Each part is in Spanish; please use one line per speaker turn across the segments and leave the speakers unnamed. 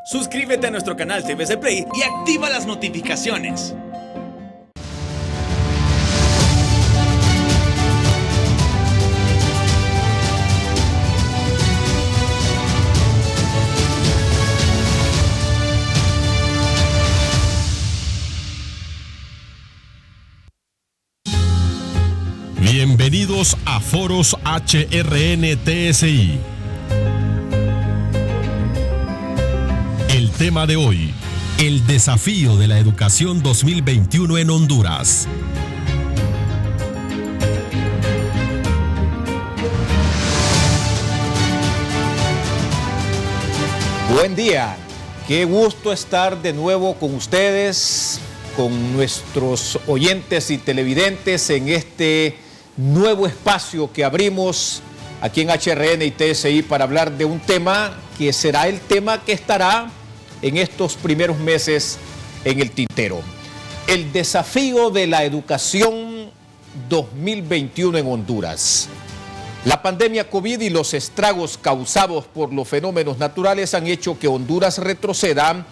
Suscríbete a nuestro canal TVC Play y activa las notificaciones.
Bienvenidos a Foros HRN-TSI. El tema de hoy, el desafío de la educación 2021 en Honduras.
Buen día, qué gusto estar de nuevo con ustedes, con nuestros oyentes y televidentes en este nuevo espacio que abrimos aquí en HRN y TSI para hablar de un tema que será el tema que estará en estos primeros meses en el tintero. El desafío de la educación 2021 en Honduras. La pandemia COVID y los estragos causados por los fenómenos naturales han hecho que Honduras retroceda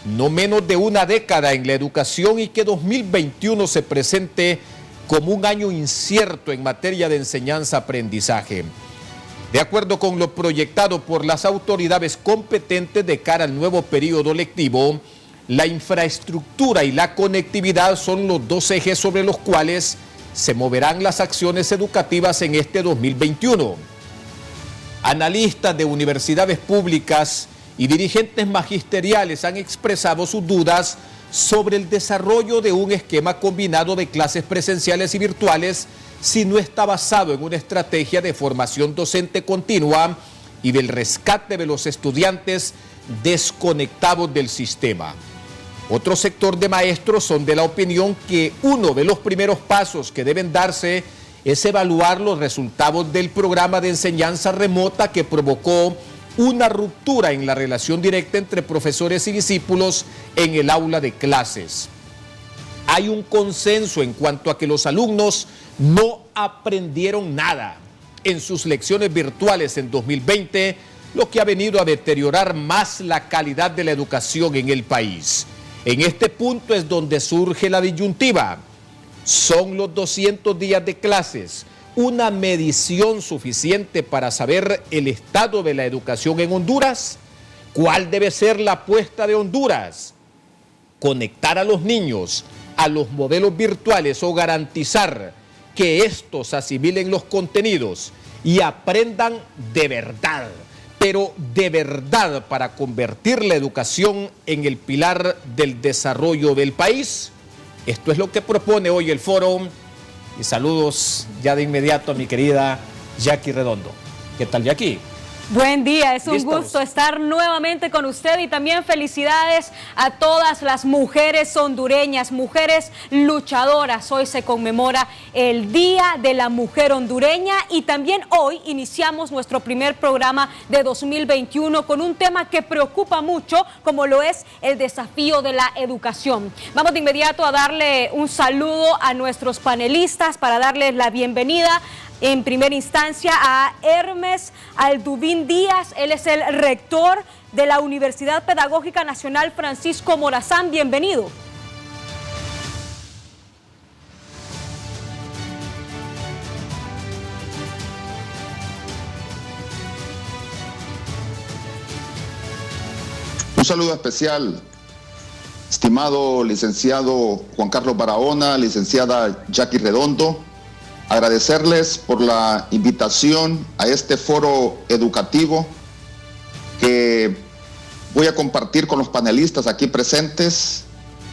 no menos de una década en la educación y que 2021 se presente como un año incierto en materia de enseñanza-aprendizaje. De acuerdo con lo proyectado por las autoridades competentes de cara al nuevo periodo lectivo, la infraestructura y la conectividad son los dos ejes sobre los cuales se moverán las acciones educativas en este 2021. Analistas de universidades públicas y dirigentes magisteriales han expresado sus dudas sobre el desarrollo de un esquema combinado de clases presenciales y virtuales si no está basado en una estrategia de formación docente continua y del rescate de los estudiantes desconectados del sistema. Otro sector de maestros son de la opinión que uno de los primeros pasos que deben darse es evaluar los resultados del programa de enseñanza remota que provocó una ruptura en la relación directa entre profesores y discípulos en el aula de clases. Hay un consenso en cuanto a que los alumnos no aprendieron nada en sus lecciones virtuales en 2020, lo que ha venido a deteriorar más la calidad de la educación en el país. En este punto es donde surge la disyuntiva. ¿Son los 200 días de clases una medición suficiente para saber el estado de la educación en Honduras? ¿Cuál debe ser la apuesta de Honduras? ¿Conectar a los niños a los modelos virtuales o garantizar que estos asimilen los contenidos y aprendan de verdad, pero de verdad, para convertir la educación en el pilar del desarrollo del país? Esto es lo que propone hoy el foro. Y saludos ya de inmediato a mi querida Jackie Redondo. ¿Qué tal, Jackie?
Buen día, es un gusto estar nuevamente con usted y también felicidades a todas las mujeres hondureñas, mujeres luchadoras. Hoy se conmemora el Día de la Mujer Hondureña y también hoy iniciamos nuestro primer programa de 2021 con un tema que preocupa mucho, como lo es el desafío de la educación. Vamos de inmediato a darle un saludo a nuestros panelistas para darles la bienvenida. En primera instancia a Hermes Aldubín Díaz, él es el rector de la Universidad Pedagógica Nacional Francisco Morazán. Bienvenido.
Un saludo especial, estimado licenciado Juan Carlos Barahona, licenciada Jackie Redondo. Agradecerles por la invitación a este foro educativo que voy a compartir con los panelistas aquí presentes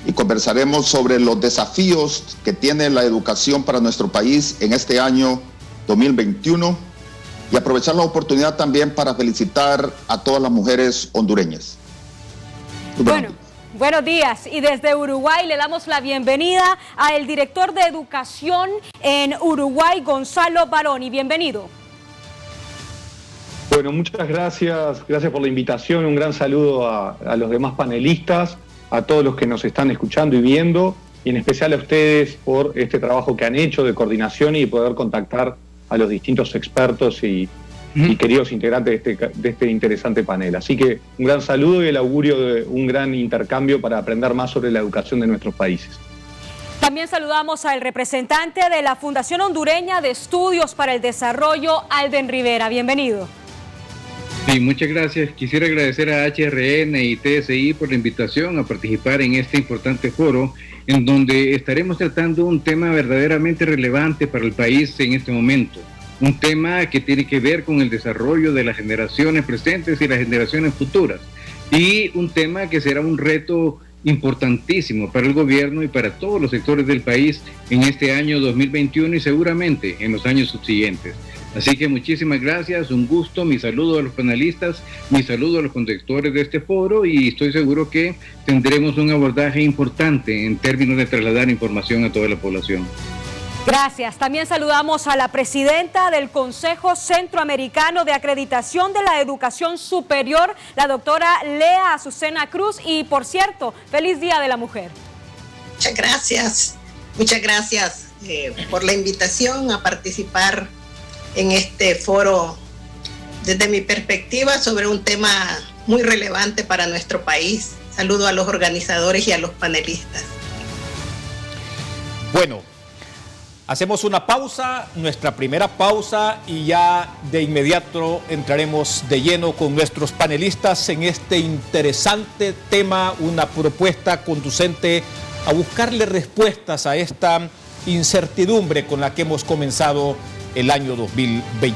y conversaremos sobre los desafíos que tiene la educación para nuestro país en este año 2021 y aprovechar la oportunidad también para felicitar a todas las mujeres hondureñas.
Buenos días, y desde Uruguay le damos la bienvenida al director de Educación en Uruguay, Gonzalo Baroni. Bienvenido.
Bueno, muchas gracias por la invitación, un gran saludo a los demás panelistas, a todos los que nos están escuchando y viendo, y en especial a ustedes por este trabajo que han hecho de coordinación y poder contactar a los distintos expertos y y queridos integrantes de este interesante panel. Así que un gran saludo y el augurio de un gran intercambio para aprender más sobre la educación de nuestros países.
También saludamos al representante de la Fundación Hondureña de Estudios para el Desarrollo, Alden Rivera. Bienvenido.
Sí, muchas gracias. Quisiera agradecer a HRN y TSI por la invitación a participar en este importante foro, en donde estaremos tratando un tema verdaderamente relevante para el país en este momento. Un tema que tiene que ver con el desarrollo de las generaciones presentes y las generaciones futuras. Y un tema que será un reto importantísimo para el gobierno y para todos los sectores del país en este año 2021 y seguramente en los años subsiguientes. Así que muchísimas gracias, un gusto, mi saludo a los panelistas, mi saludo a los conductores de este foro y estoy seguro que tendremos un abordaje importante en términos de trasladar información a toda la población.
Gracias. También saludamos a la presidenta del Consejo Centroamericano de Acreditación de la Educación Superior, la doctora Lea Azucena Cruz. Y por cierto, feliz Día de la Mujer.
Muchas gracias por la invitación a participar en este foro desde mi perspectiva sobre un tema muy relevante para nuestro país. Saludo a los organizadores y a los panelistas.
Bueno, hacemos una pausa, nuestra primera pausa, y ya de inmediato entraremos de lleno con nuestros panelistas en este interesante tema, una propuesta conducente a buscarle respuestas a esta incertidumbre con la que hemos comenzado el año 2021.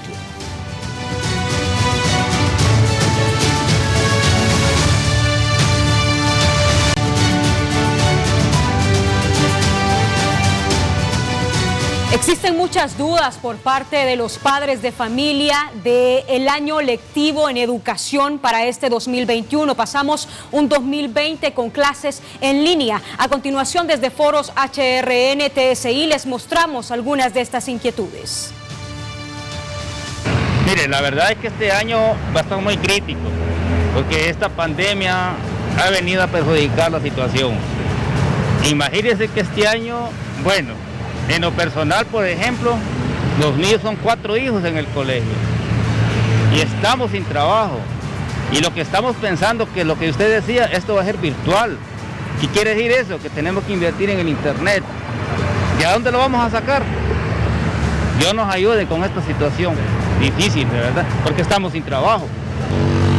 Existen muchas dudas por parte de los padres de familia del año lectivo en educación para este 2021. Pasamos un 2020 con clases en línea. A continuación, desde foros HRN, TSI, les mostramos algunas de estas inquietudes.
Mire, la verdad es que este año va a estar muy crítico, porque esta pandemia ha venido a perjudicar la situación. Imagínense que este año, bueno, en lo personal, por ejemplo, los míos son 4 hijos en el colegio y estamos sin trabajo. Y lo que estamos pensando, que lo que usted decía, esto va a ser virtual. ¿Qué quiere decir eso? Que tenemos que invertir en el internet. ¿Y a dónde lo vamos a sacar? Dios nos ayude con esta situación difícil, de verdad, porque estamos sin trabajo.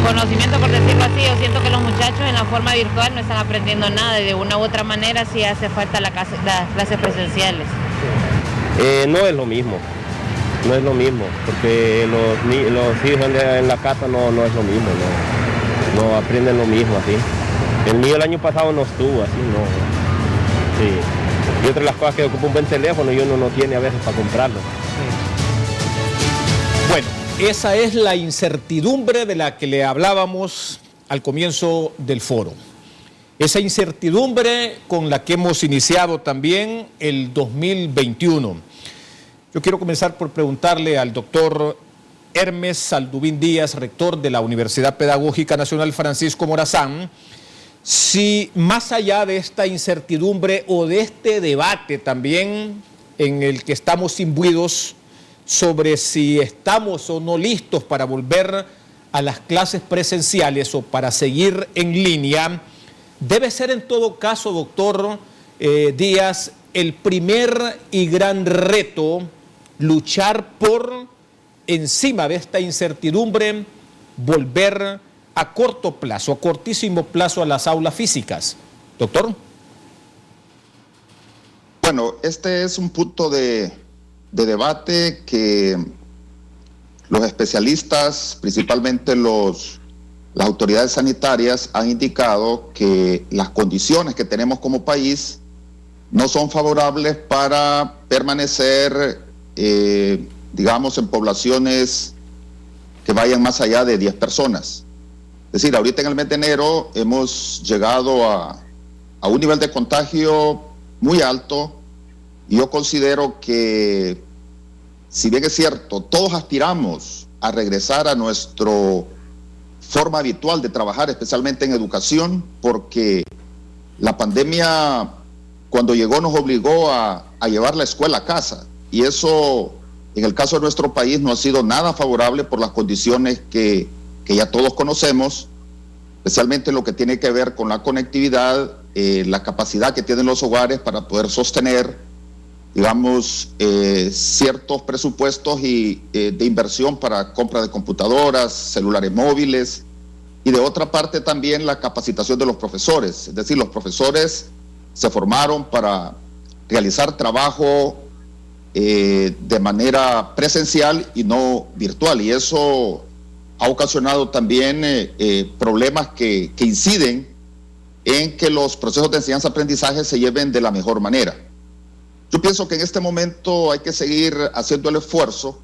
Conocimiento, por decirlo así, yo siento que los muchachos en la forma virtual no están aprendiendo nada y de una u otra manera sí hace falta las clases presenciales.
No es lo mismo, porque los hijos en la casa no es lo mismo, no aprenden lo mismo así. El mío el año pasado no estuvo así, no. Sí. Y otra de las cosas que ocupa un buen teléfono y uno no tiene a veces para comprarlo.
Bueno, esa es la incertidumbre de la que le hablábamos al comienzo del foro. Esa incertidumbre con la que hemos iniciado también el 2021. Yo quiero comenzar por preguntarle al doctor Hermes Saldubín Díaz, rector de la Universidad Pedagógica Nacional Francisco Morazán, si más allá de esta incertidumbre o de este debate también en el que estamos imbuidos sobre si estamos o no listos para volver a las clases presenciales o para seguir en línea, debe ser en todo caso, doctor Díaz, el primer y gran reto luchar por, encima de esta incertidumbre, volver a corto plazo, a cortísimo plazo a las aulas físicas. Doctor.
Bueno, este es un punto de debate que los especialistas, principalmente las autoridades sanitarias, han indicado que las condiciones que tenemos como país no son favorables para permanecer, digamos, en poblaciones que vayan más allá de 10 personas. Es decir, ahorita en el mes de enero hemos llegado a un nivel de contagio muy alto y yo considero que, si bien es cierto, todos aspiramos a regresar a nuestra forma habitual de trabajar, especialmente en educación, porque la pandemia, cuando llegó, nos obligó a llevar la escuela a casa, y eso en el caso de nuestro país no ha sido nada favorable por las condiciones que ya todos conocemos, especialmente lo que tiene que ver con la conectividad, la capacidad que tienen los hogares para poder sostener, digamos, ciertos presupuestos de inversión para compra de computadoras, celulares móviles, y de otra parte también la capacitación de los profesores. Es decir, los profesores se formaron para realizar trabajo de manera presencial y no virtual, y eso ha ocasionado también problemas que inciden en que los procesos de enseñanza-aprendizaje se lleven de la mejor manera. Yo pienso que en este momento hay que seguir haciendo el esfuerzo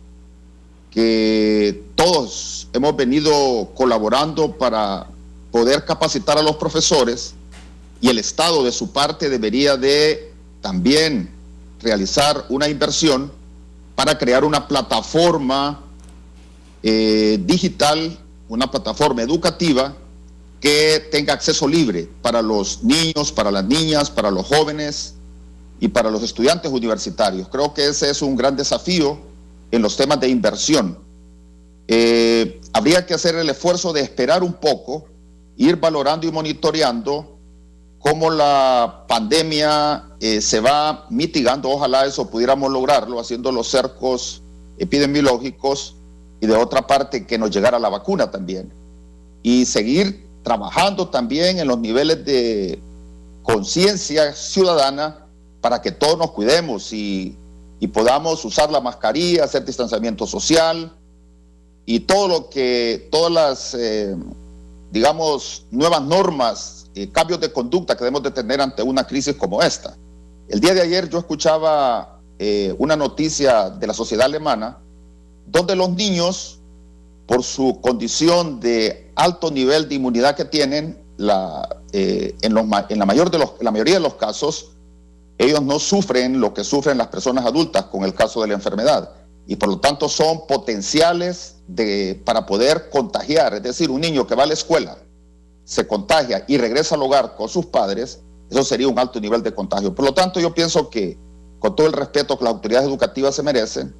que todos hemos venido colaborando para poder capacitar a los profesores, y el Estado de su parte debería de también realizar una inversión para crear una plataforma digital, una plataforma educativa que tenga acceso libre para los niños, para las niñas, para los jóvenes y para los estudiantes universitarios. Creo que ese es un gran desafío en los temas de inversión. Habría que hacer el esfuerzo de esperar un poco, ir valorando y monitoreando cómo la pandemia se va mitigando. Ojalá eso pudiéramos lograrlo haciendo los cercos epidemiológicos, y de otra parte que nos llegara la vacuna también, y seguir trabajando también en los niveles de conciencia ciudadana para que todos nos cuidemos y podamos usar la mascarilla, hacer distanciamiento social y todas las digamos nuevas normas, cambios de conducta que debemos de tener ante una crisis como esta. El día de ayer yo escuchaba una noticia de la sociedad alemana donde los niños, por su condición de alto nivel de inmunidad que tienen, en la mayoría de los casos, ellos no sufren lo que sufren las personas adultas con el caso de la enfermedad, y por lo tanto son potenciales para poder contagiar. Es decir, un niño que va a la escuela, se contagia y regresa al hogar con sus padres, eso sería un alto nivel de contagio. Por lo tanto, yo pienso que, con todo el respeto que las autoridades educativas se merecen,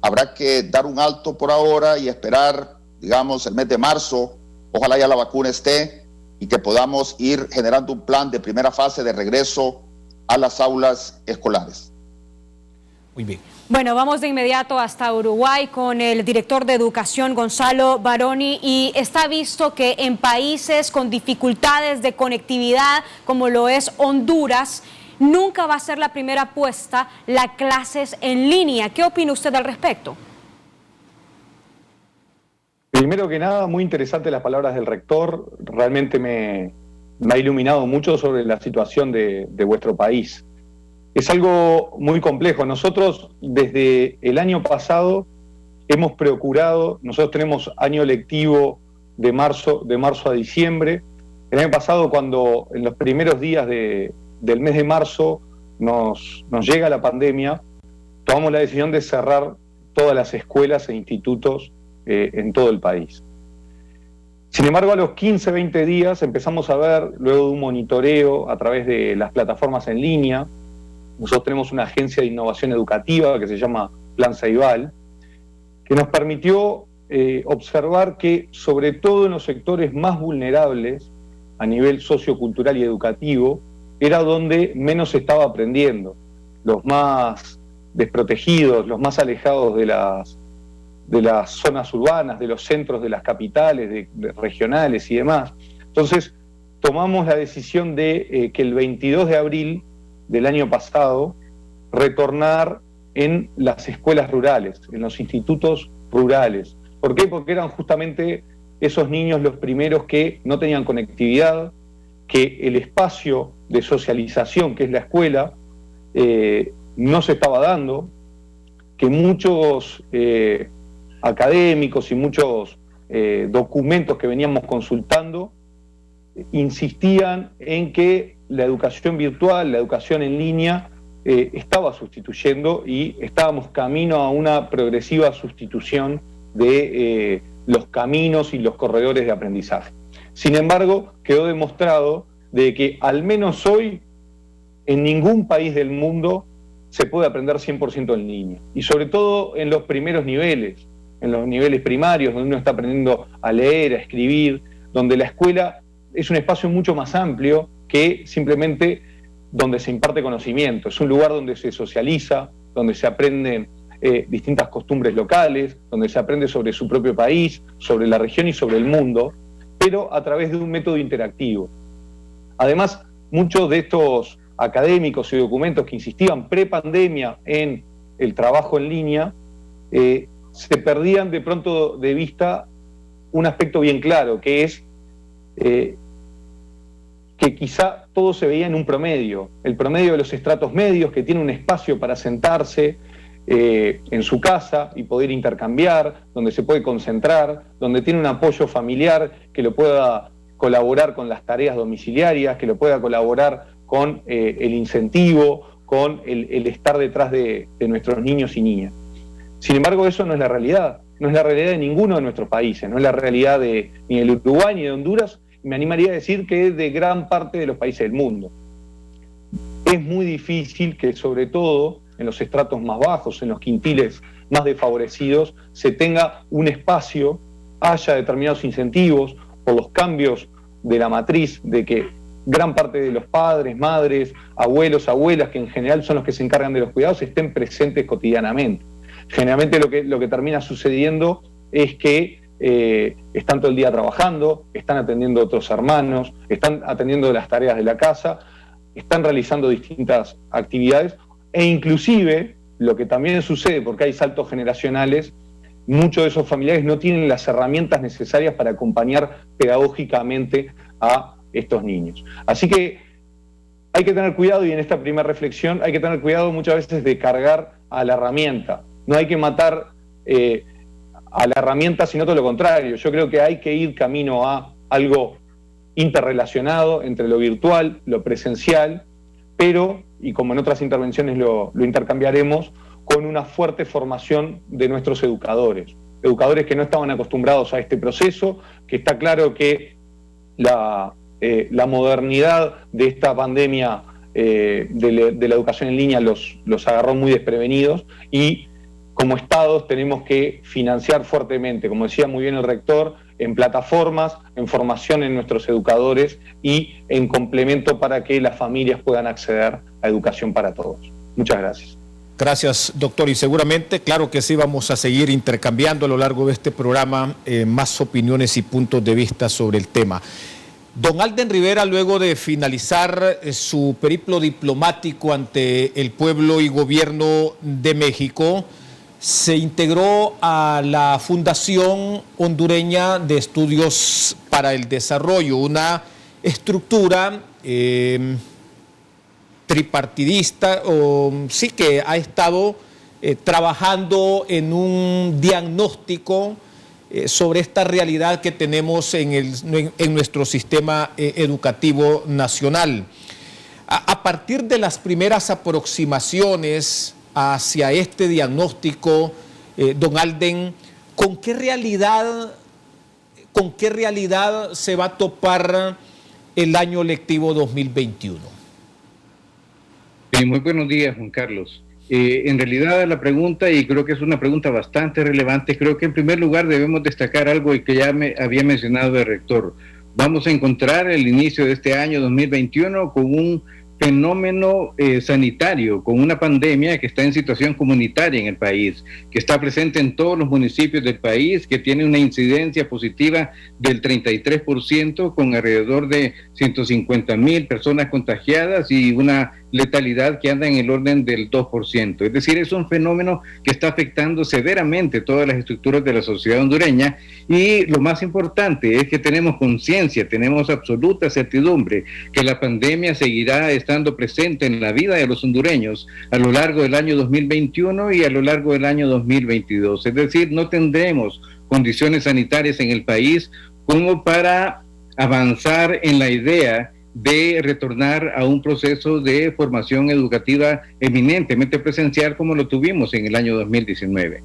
habrá que dar un alto por ahora y esperar, digamos, el mes de marzo, ojalá ya la vacuna esté, y que podamos ir generando un plan de primera fase de regreso a las aulas escolares.
Muy bien.
Bueno, vamos de inmediato hasta Uruguay con el director de Educación, Gonzalo Baroni, y está visto que en países con dificultades de conectividad, como lo es Honduras, nunca va a ser la primera apuesta las clases en línea. ¿Qué opina usted al respecto?
Primero que nada, muy interesantes las palabras del rector. Realmente me ha iluminado mucho sobre la situación de vuestro país. Es algo muy complejo. Nosotros desde el año pasado hemos procurado, nosotros tenemos año lectivo de marzo a diciembre. El año pasado, cuando en los primeros días del mes de marzo nos llega la pandemia, tomamos la decisión de cerrar todas las escuelas e institutos en todo el país. Sin embargo, a los 15, 20 días empezamos a ver, luego de un monitoreo a través de las plataformas en línea, nosotros tenemos una agencia de innovación educativa que se llama Plan Ceibal, que nos permitió observar que, sobre todo en los sectores más vulnerables a nivel sociocultural y educativo, era donde menos se estaba aprendiendo, los más desprotegidos, los más alejados de las zonas urbanas, de los centros de las capitales, de regionales y demás. Entonces, tomamos la decisión de que el 22 de abril del año pasado, retornar en las escuelas rurales, en los institutos rurales. ¿Por qué? Porque eran justamente esos niños los primeros que no tenían conectividad, que el espacio de socialización, que es la escuela, no se estaba dando, que muchos académicos y muchos documentos que veníamos consultando insistían en que la educación virtual, la educación en línea, estaba sustituyendo, y estábamos camino a una progresiva sustitución de los caminos y los corredores de aprendizaje. Sin embargo, quedó demostrado de que al menos hoy en ningún país del mundo se puede aprender 100% en línea. Y sobre todo en los primeros niveles, en los niveles primarios, donde uno está aprendiendo a leer, a escribir, donde la escuela es un espacio mucho más amplio que simplemente donde se imparte conocimiento. Es un lugar donde se socializa, donde se aprenden distintas costumbres locales, donde se aprende sobre su propio país, sobre la región y sobre el mundo, pero a través de un método interactivo. Además, muchos de estos académicos y documentos que insistían pre-pandemia en el trabajo en línea, se perdían de pronto de vista un aspecto bien claro, que es que quizá todo se veía en un promedio, el promedio de los estratos medios, que tiene un espacio para sentarse en su casa y poder intercambiar, donde se puede concentrar, donde tiene un apoyo familiar que lo pueda colaborar con las tareas domiciliarias, que lo pueda colaborar con el incentivo, con el estar detrás de nuestros niños y niñas. Sin embargo, eso no es la realidad, no es la realidad de ninguno de nuestros países, no es la realidad ni del Uruguay ni de Honduras, y me animaría a decir que es de gran parte de los países del mundo. Es muy difícil que, sobre todo en los estratos más bajos, en los quintiles más desfavorecidos, se tenga un espacio, haya determinados incentivos por los cambios de la matriz, de que gran parte de los padres, madres, abuelos, abuelas, que en general son los que se encargan de los cuidados, estén presentes cotidianamente. Generalmente lo que termina sucediendo es que están todo el día trabajando, están atendiendo a otros hermanos, están atendiendo las tareas de la casa, están realizando distintas actividades, e inclusive, lo que también sucede, porque hay saltos generacionales, muchos de esos familiares no tienen las herramientas necesarias para acompañar pedagógicamente a estos niños. Así que hay que tener cuidado, y en esta primera reflexión hay que tener cuidado muchas veces de cargar a la herramienta. No hay que matar a la herramienta, sino todo lo contrario. Yo creo que hay que ir camino a algo interrelacionado entre lo virtual, lo presencial, pero, y como en otras intervenciones lo intercambiaremos, con una fuerte formación de nuestros educadores que no estaban acostumbrados a este proceso, que está claro que la modernidad de esta pandemia de la educación en línea los agarró muy desprevenidos, y como Estados tenemos que financiar fuertemente, como decía muy bien el rector, en plataformas, en formación en nuestros educadores y en complemento para que las familias puedan acceder a educación para todos. Muchas gracias.
Gracias, doctor. Y seguramente, claro que sí, vamos a seguir intercambiando a lo largo de este programa más opiniones y puntos de vista sobre el tema. Don Alden Rivera, luego de finalizar su periplo diplomático ante el pueblo y gobierno de México, se integró a la Fundación Hondureña de Estudios para el Desarrollo, una estructura tripartidista, sí, que ha estado trabajando en un diagnóstico sobre esta realidad que tenemos en nuestro sistema educativo nacional. A partir de las primeras aproximaciones hacia este diagnóstico, don Alden, ¿con qué realidad se va a topar el año lectivo 2021?
Muy buenos días, Juan Carlos. En realidad la pregunta, y creo que es una pregunta bastante relevante, creo que en primer lugar debemos destacar algo que ya había mencionado el rector. Vamos a encontrar el inicio de este año 2021 con un fenómeno sanitario, con una pandemia que está en situación comunitaria en el país, que está presente en todos los municipios del país, que tiene una incidencia positiva del 33%, con alrededor de 150,000 personas contagiadas y una letalidad que anda en el orden del 2%. Es decir, es un fenómeno que está afectando severamente todas las estructuras de la sociedad hondureña, y lo más importante es que tenemos conciencia, tenemos absoluta certidumbre que la pandemia seguirá estando presente en la vida de los hondureños a lo largo del año 2021 y a lo largo del año 2022. Es decir, no tendremos condiciones sanitarias en el país como para avanzar en la idea de retornar a un proceso de formación educativa eminentemente presencial como lo tuvimos en el año 2019.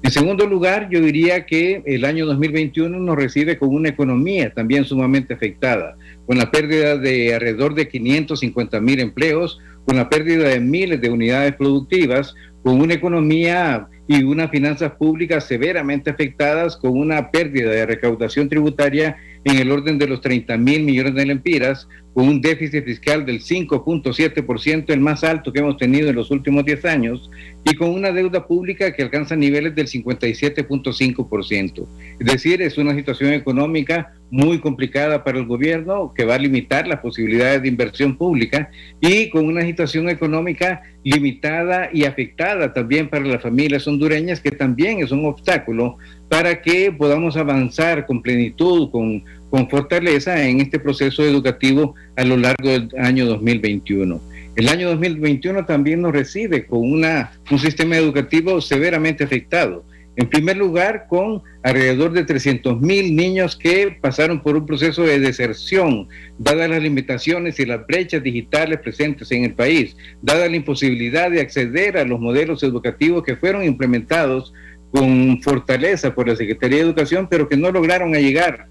En segundo lugar, yo diría que el año 2021 nos recibe con una economía también sumamente afectada, con la pérdida de alrededor de 550,000 empleos, con la pérdida de miles de unidades productivas, con una economía y unas finanzas públicas severamente afectadas, con una pérdida de recaudación tributaria en el orden de los 30,000 millones de lempiras, con un déficit fiscal del 5.7%, el más alto que hemos tenido en los últimos 10 años, y con una deuda pública que alcanza niveles del 57.5%. Es decir, es una situación económica muy complicada para el gobierno, que va a limitar las posibilidades de inversión pública, y con una situación económica limitada y afectada también para las familias hondureñas, que también es un obstáculo para que podamos avanzar con plenitud, con fortaleza en este proceso educativo a lo largo del año 2021. El año 2021 también nos recibe con un sistema educativo severamente afectado. En primer lugar, con alrededor de 300,000 niños que pasaron por un proceso de deserción, dadas las limitaciones y las brechas digitales presentes en el país, dada la imposibilidad de acceder a los modelos educativos que fueron implementados con fortaleza por la Secretaría de Educación, pero que no lograron llegar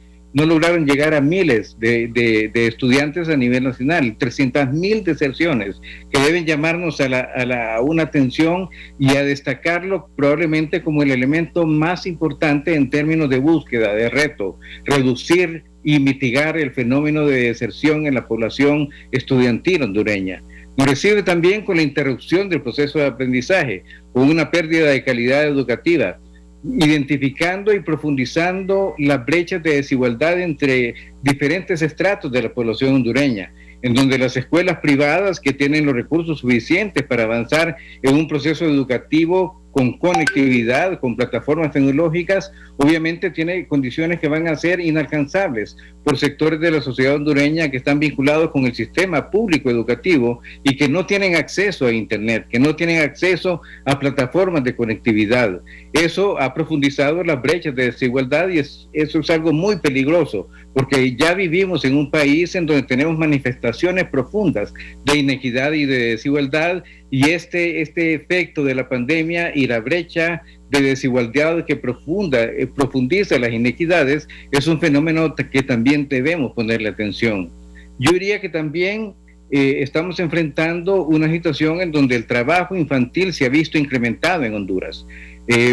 a miles de estudiantes a nivel nacional. 300,000 deserciones que deben llamarnos a una atención y a destacarlo probablemente como el elemento más importante en términos de búsqueda, de reto, reducir y mitigar el fenómeno de deserción en la población estudiantil hondureña. Nos recibe también con la interrupción del proceso de aprendizaje, con una pérdida de calidad educativa, identificando y profundizando las brechas de desigualdad entre diferentes estratos de la población hondureña, en donde las escuelas privadas que tienen los recursos suficientes para avanzar en un proceso educativo con conectividad, con plataformas tecnológicas, obviamente tiene condiciones que van a ser inalcanzables por sectores de la sociedad hondureña que están vinculados con el sistema público educativo y que no tienen acceso a Internet, que no tienen acceso a plataformas de conectividad. Eso ha profundizado las brechas de desigualdad y eso es algo muy peligroso, porque ya vivimos en un país en donde tenemos manifestaciones profundas de inequidad y de desigualdad, y este efecto de la pandemia y la brecha de desigualdad que profundiza las inequidades es un fenómeno que también debemos ponerle atención. Yo diría que también estamos enfrentando una situación en donde el trabajo infantil se ha visto incrementado en Honduras.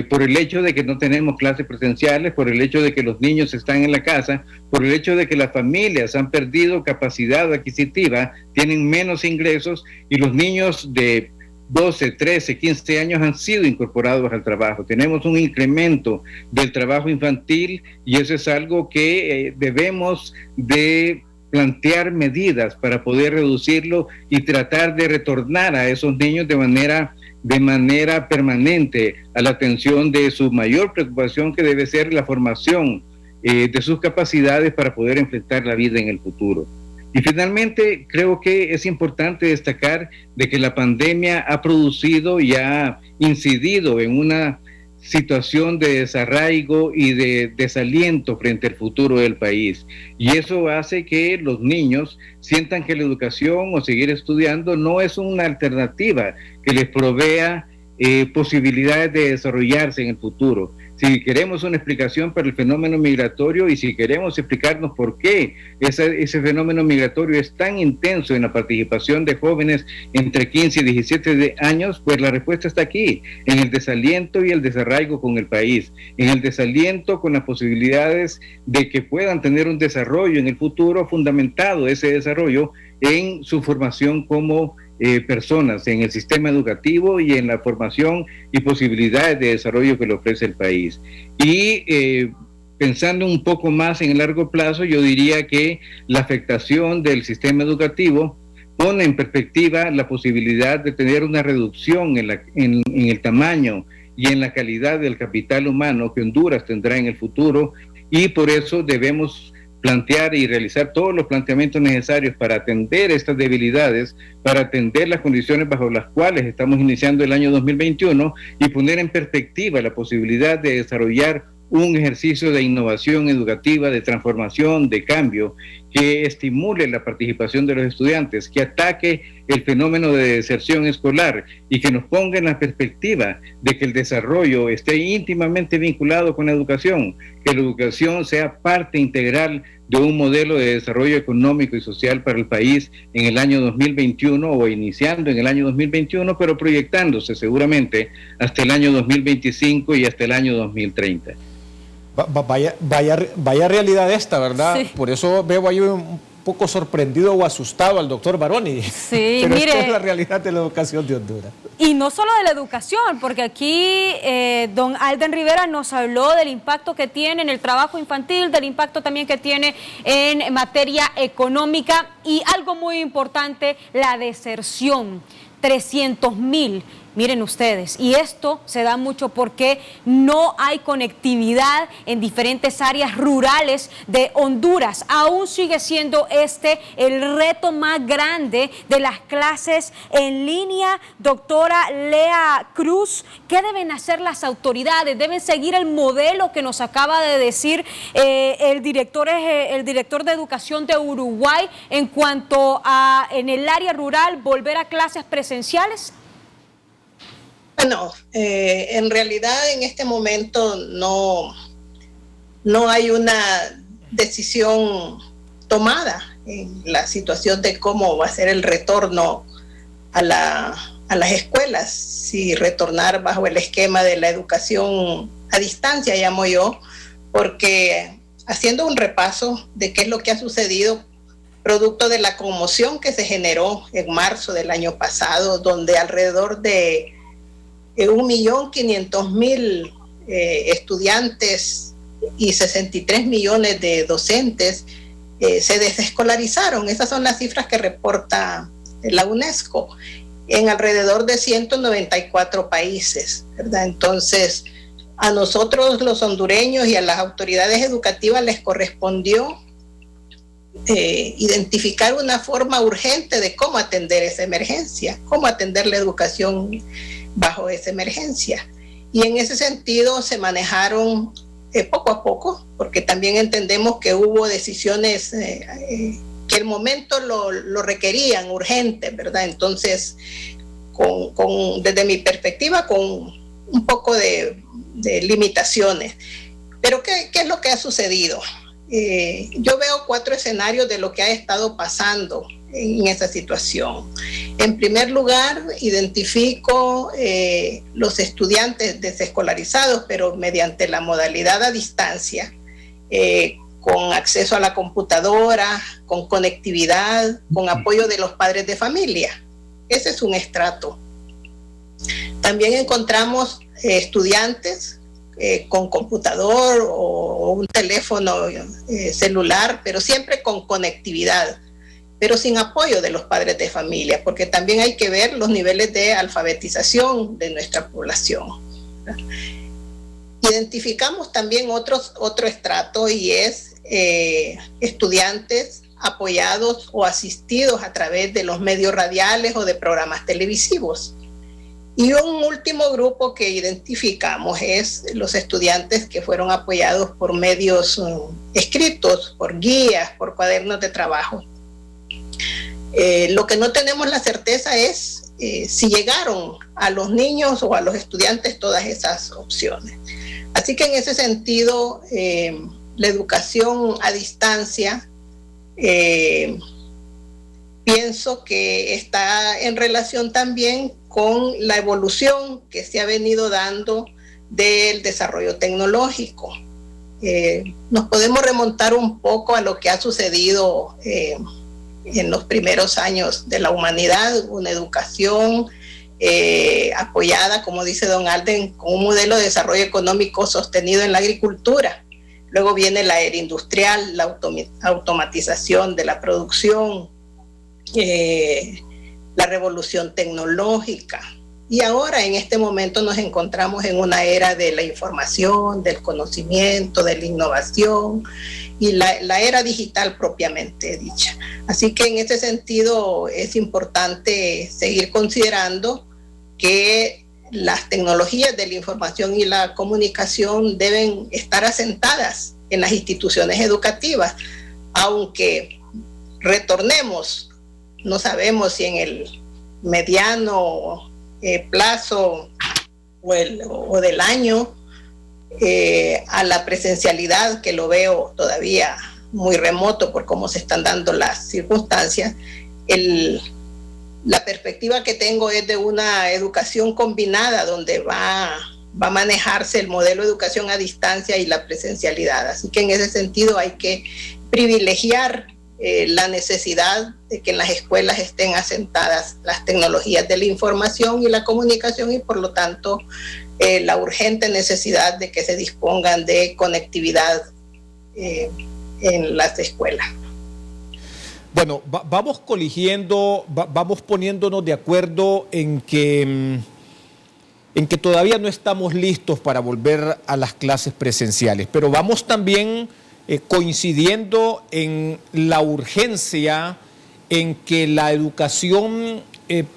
Por el hecho de que no tenemos clases presenciales, por el hecho de que los niños están en la casa, por el hecho de que las familias han perdido capacidad adquisitiva, tienen menos ingresos y los niños de 12, 13, 15 años han sido incorporados al trabajo. Tenemos un incremento del trabajo infantil y eso es algo que debemos de plantear medidas para poder reducirlo y tratar de retornar a esos niños de manera permanente a la atención de su mayor preocupación, que debe ser la formación de sus capacidades para poder enfrentar la vida en el futuro. Y finalmente, creo que es importante destacar de que la pandemia ha producido y ha incidido en una situación de desarraigo y de desaliento frente al futuro del país. Y eso hace que los niños sientan que la educación o seguir estudiando no es una alternativa que les provea posibilidades de desarrollarse en el futuro. Si queremos una explicación para el fenómeno migratorio y si queremos explicarnos por qué ese fenómeno migratorio es tan intenso en la participación de jóvenes entre 15 y 17 años, pues la respuesta está aquí, en el desaliento y el desarraigo con el país, en el desaliento con las posibilidades de que puedan tener un desarrollo en el futuro, fundamentado ese desarrollo en su formación como personas en el sistema educativo y en la formación y posibilidades de desarrollo que le ofrece el país. Y pensando un poco más en el largo plazo, yo diría que la afectación del sistema educativo pone en perspectiva la posibilidad de tener una reducción en el tamaño y en la calidad del capital humano que Honduras tendrá en el futuro, y por eso debemos plantear y realizar todos los planteamientos necesarios para atender estas debilidades, para atender las condiciones bajo las cuales estamos iniciando el año 2021 y poner en perspectiva la posibilidad de desarrollar un ejercicio de innovación educativa, de transformación, de cambio, que estimule la participación de los estudiantes, que ataque el fenómeno de deserción escolar y que nos ponga en la perspectiva de que el desarrollo esté íntimamente vinculado con la educación, que la educación sea parte integral de un modelo de desarrollo económico y social para el país en el año 2021 o iniciando en el año 2021, pero proyectándose seguramente hasta el año 2025 y hasta el año 2030.
Vaya realidad esta, ¿verdad?
Sí.
Por eso veo ahí un poco sorprendido o asustado al doctor Baroni.
Sí,
pero
mire,
esta es la realidad de la educación de Honduras.
Y no solo de la educación, porque aquí don Alden Rivera nos habló del impacto que tiene en el trabajo infantil, del impacto también que tiene en materia económica y algo muy importante, la deserción. 300,000. Miren ustedes, y esto se da mucho porque no hay conectividad en diferentes áreas rurales de Honduras. Aún sigue siendo el reto más grande de las clases en línea. Doctora Lea Cruz, ¿qué deben hacer las autoridades? ¿Deben seguir el modelo que nos acaba de decir el director de Educación de Uruguay en cuanto a, en el área rural, volver a clases presenciales?
Bueno, en realidad en este momento no hay una decisión tomada en la situación de cómo va a ser el retorno a las escuelas, si retornar bajo el esquema de la educación a distancia, llamo yo, porque haciendo un repaso de qué es lo que ha sucedido producto de la conmoción que se generó en marzo del año pasado, donde alrededor de 1.500.000 estudiantes y 63 millones de docentes se desescolarizaron. Esas son las cifras que reporta la UNESCO en alrededor de 194 países, ¿verdad? Entonces, a nosotros los hondureños y a las autoridades educativas les correspondió identificar una forma urgente de cómo atender esa emergencia, cómo atender la educación bajo esa emergencia. Y en ese sentido se manejaron poco a poco, porque también entendemos que hubo decisiones que el momento lo requerían urgente, ¿verdad? Entonces, desde mi perspectiva, con un poco de limitaciones. Pero ¿qué es lo que ha sucedido? Yo veo 4 escenarios de lo que ha estado pasando en esa situación. En primer lugar, identifico los estudiantes desescolarizados, pero mediante la modalidad a distancia, con acceso a la computadora, con conectividad, con apoyo de los padres de familia. Ese es un estrato. También encontramos estudiantes con computador o un teléfono celular, pero siempre con conectividad, pero sin apoyo de los padres de familia, porque también hay que ver los niveles de alfabetización de nuestra población. Identificamos también otro estrato, y es estudiantes apoyados o asistidos a través de los medios radiales o de programas televisivos. Y un último grupo que identificamos es los estudiantes que fueron apoyados por medios escritos, por guías, por cuadernos de trabajo. Lo que no tenemos la certeza es si llegaron a los niños o a los estudiantes todas esas opciones. Así que en ese sentido, la educación a distancia pienso que está en relación también con la evolución que se ha venido dando del desarrollo tecnológico. Nos podemos remontar un poco a lo que ha sucedido en los primeros años de la humanidad, una educación apoyada, como dice don Alden, con un modelo de desarrollo económico sostenido en la agricultura. Luego viene la era industrial, la automatización de la producción, la revolución tecnológica. Y ahora en este momento nos encontramos en una era de la información, del conocimiento, de la innovación y la era digital propiamente dicha. Así que en ese sentido es importante seguir considerando que las tecnologías de la información y la comunicación deben estar asentadas en las instituciones educativas, aunque retornemos, no sabemos si en el mediano plazo o del año, a la presencialidad, que lo veo todavía muy remoto por cómo se están dando las circunstancias. La perspectiva que tengo es de una educación combinada, donde va a manejarse el modelo de educación a distancia y la presencialidad. Así que en ese sentido hay que privilegiar la necesidad de que en las escuelas estén asentadas las tecnologías de la información y la comunicación, y por lo tanto la urgente necesidad de que se dispongan de conectividad en las escuelas.
Bueno, vamos coligiendo, vamos poniéndonos de acuerdo en que todavía no estamos listos para volver a las clases presenciales, pero vamos también coincidiendo en la urgencia en que la educación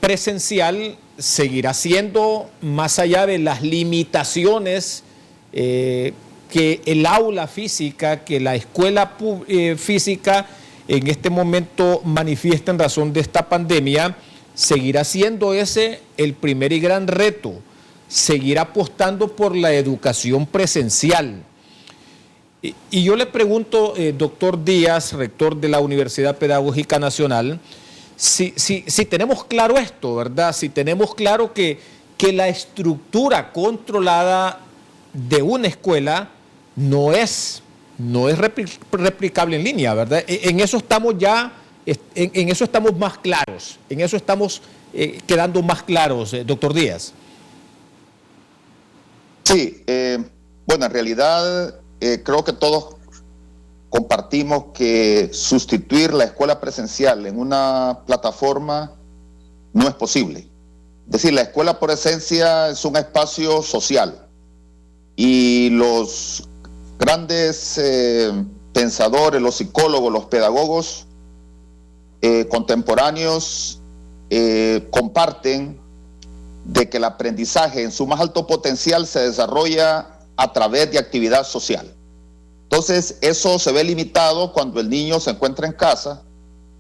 presencial seguirá siendo, más allá de las limitaciones que el aula física, que la escuela física en este momento manifiesta en razón de esta pandemia, seguirá siendo ese el primer y gran reto, seguir apostando por la educación presencial. Y yo le pregunto, doctor Díaz, rector de la Universidad Pedagógica Nacional, si tenemos claro esto, ¿verdad? Si tenemos claro que la estructura controlada de una escuela no es replicable en línea, ¿verdad? En eso estamos ya, en eso estamos más claros, en eso estamos quedando más claros, doctor Díaz.
Sí, bueno, en realidad creo que todos compartimos que sustituir la escuela presencial en una plataforma no es posible. Es decir, la escuela por esencia es un espacio social y los grandes pensadores, los psicólogos, los pedagogos contemporáneos comparten de que el aprendizaje en su más alto potencial se desarrolla a través de actividad social. Entonces, eso se ve limitado cuando el niño se encuentra en casa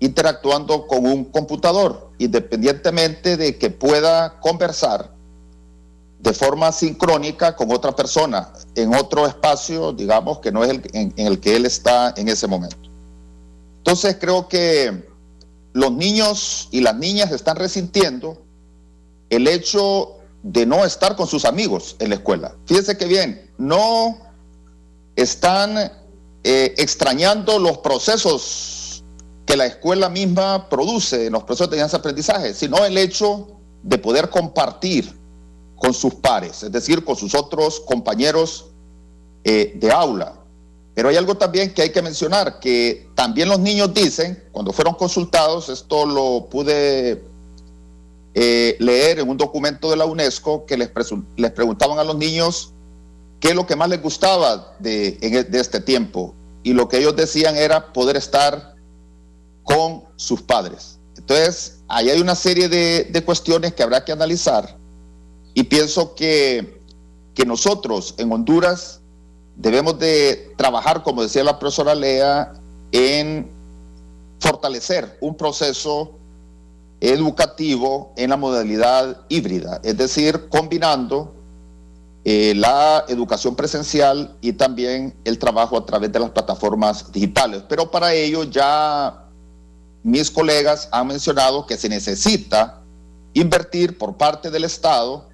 interactuando con un computador, independientemente de que pueda conversar de forma sincrónica con otra persona en otro espacio, digamos, que no es en el que él está en ese momento. Entonces, creo que los niños y las niñas están resintiendo el hecho de no estar con sus amigos en la escuela. Fíjense que bien, no están extrañando los procesos que la escuela misma produce, en los procesos de enseñanza-aprendizaje, sino el hecho de poder compartir con sus pares, es decir, con sus otros compañeros de aula. Pero hay algo también que hay que mencionar, que también los niños dicen, cuando fueron consultados, esto lo pude leer en un documento de la UNESCO, que les preguntaban a los niños qué es lo que más les gustaba de este tiempo, y lo que ellos decían era poder estar con sus padres. Entonces, ahí hay una serie de cuestiones que habrá que analizar, y pienso que nosotros en Honduras debemos de trabajar, como decía la profesora Lea, en fortalecer un proceso educativo en la modalidad híbrida, es decir, combinando la educación presencial y también el trabajo a través de las plataformas digitales. Pero para ello ya mis colegas han mencionado que se necesita invertir por parte del Estado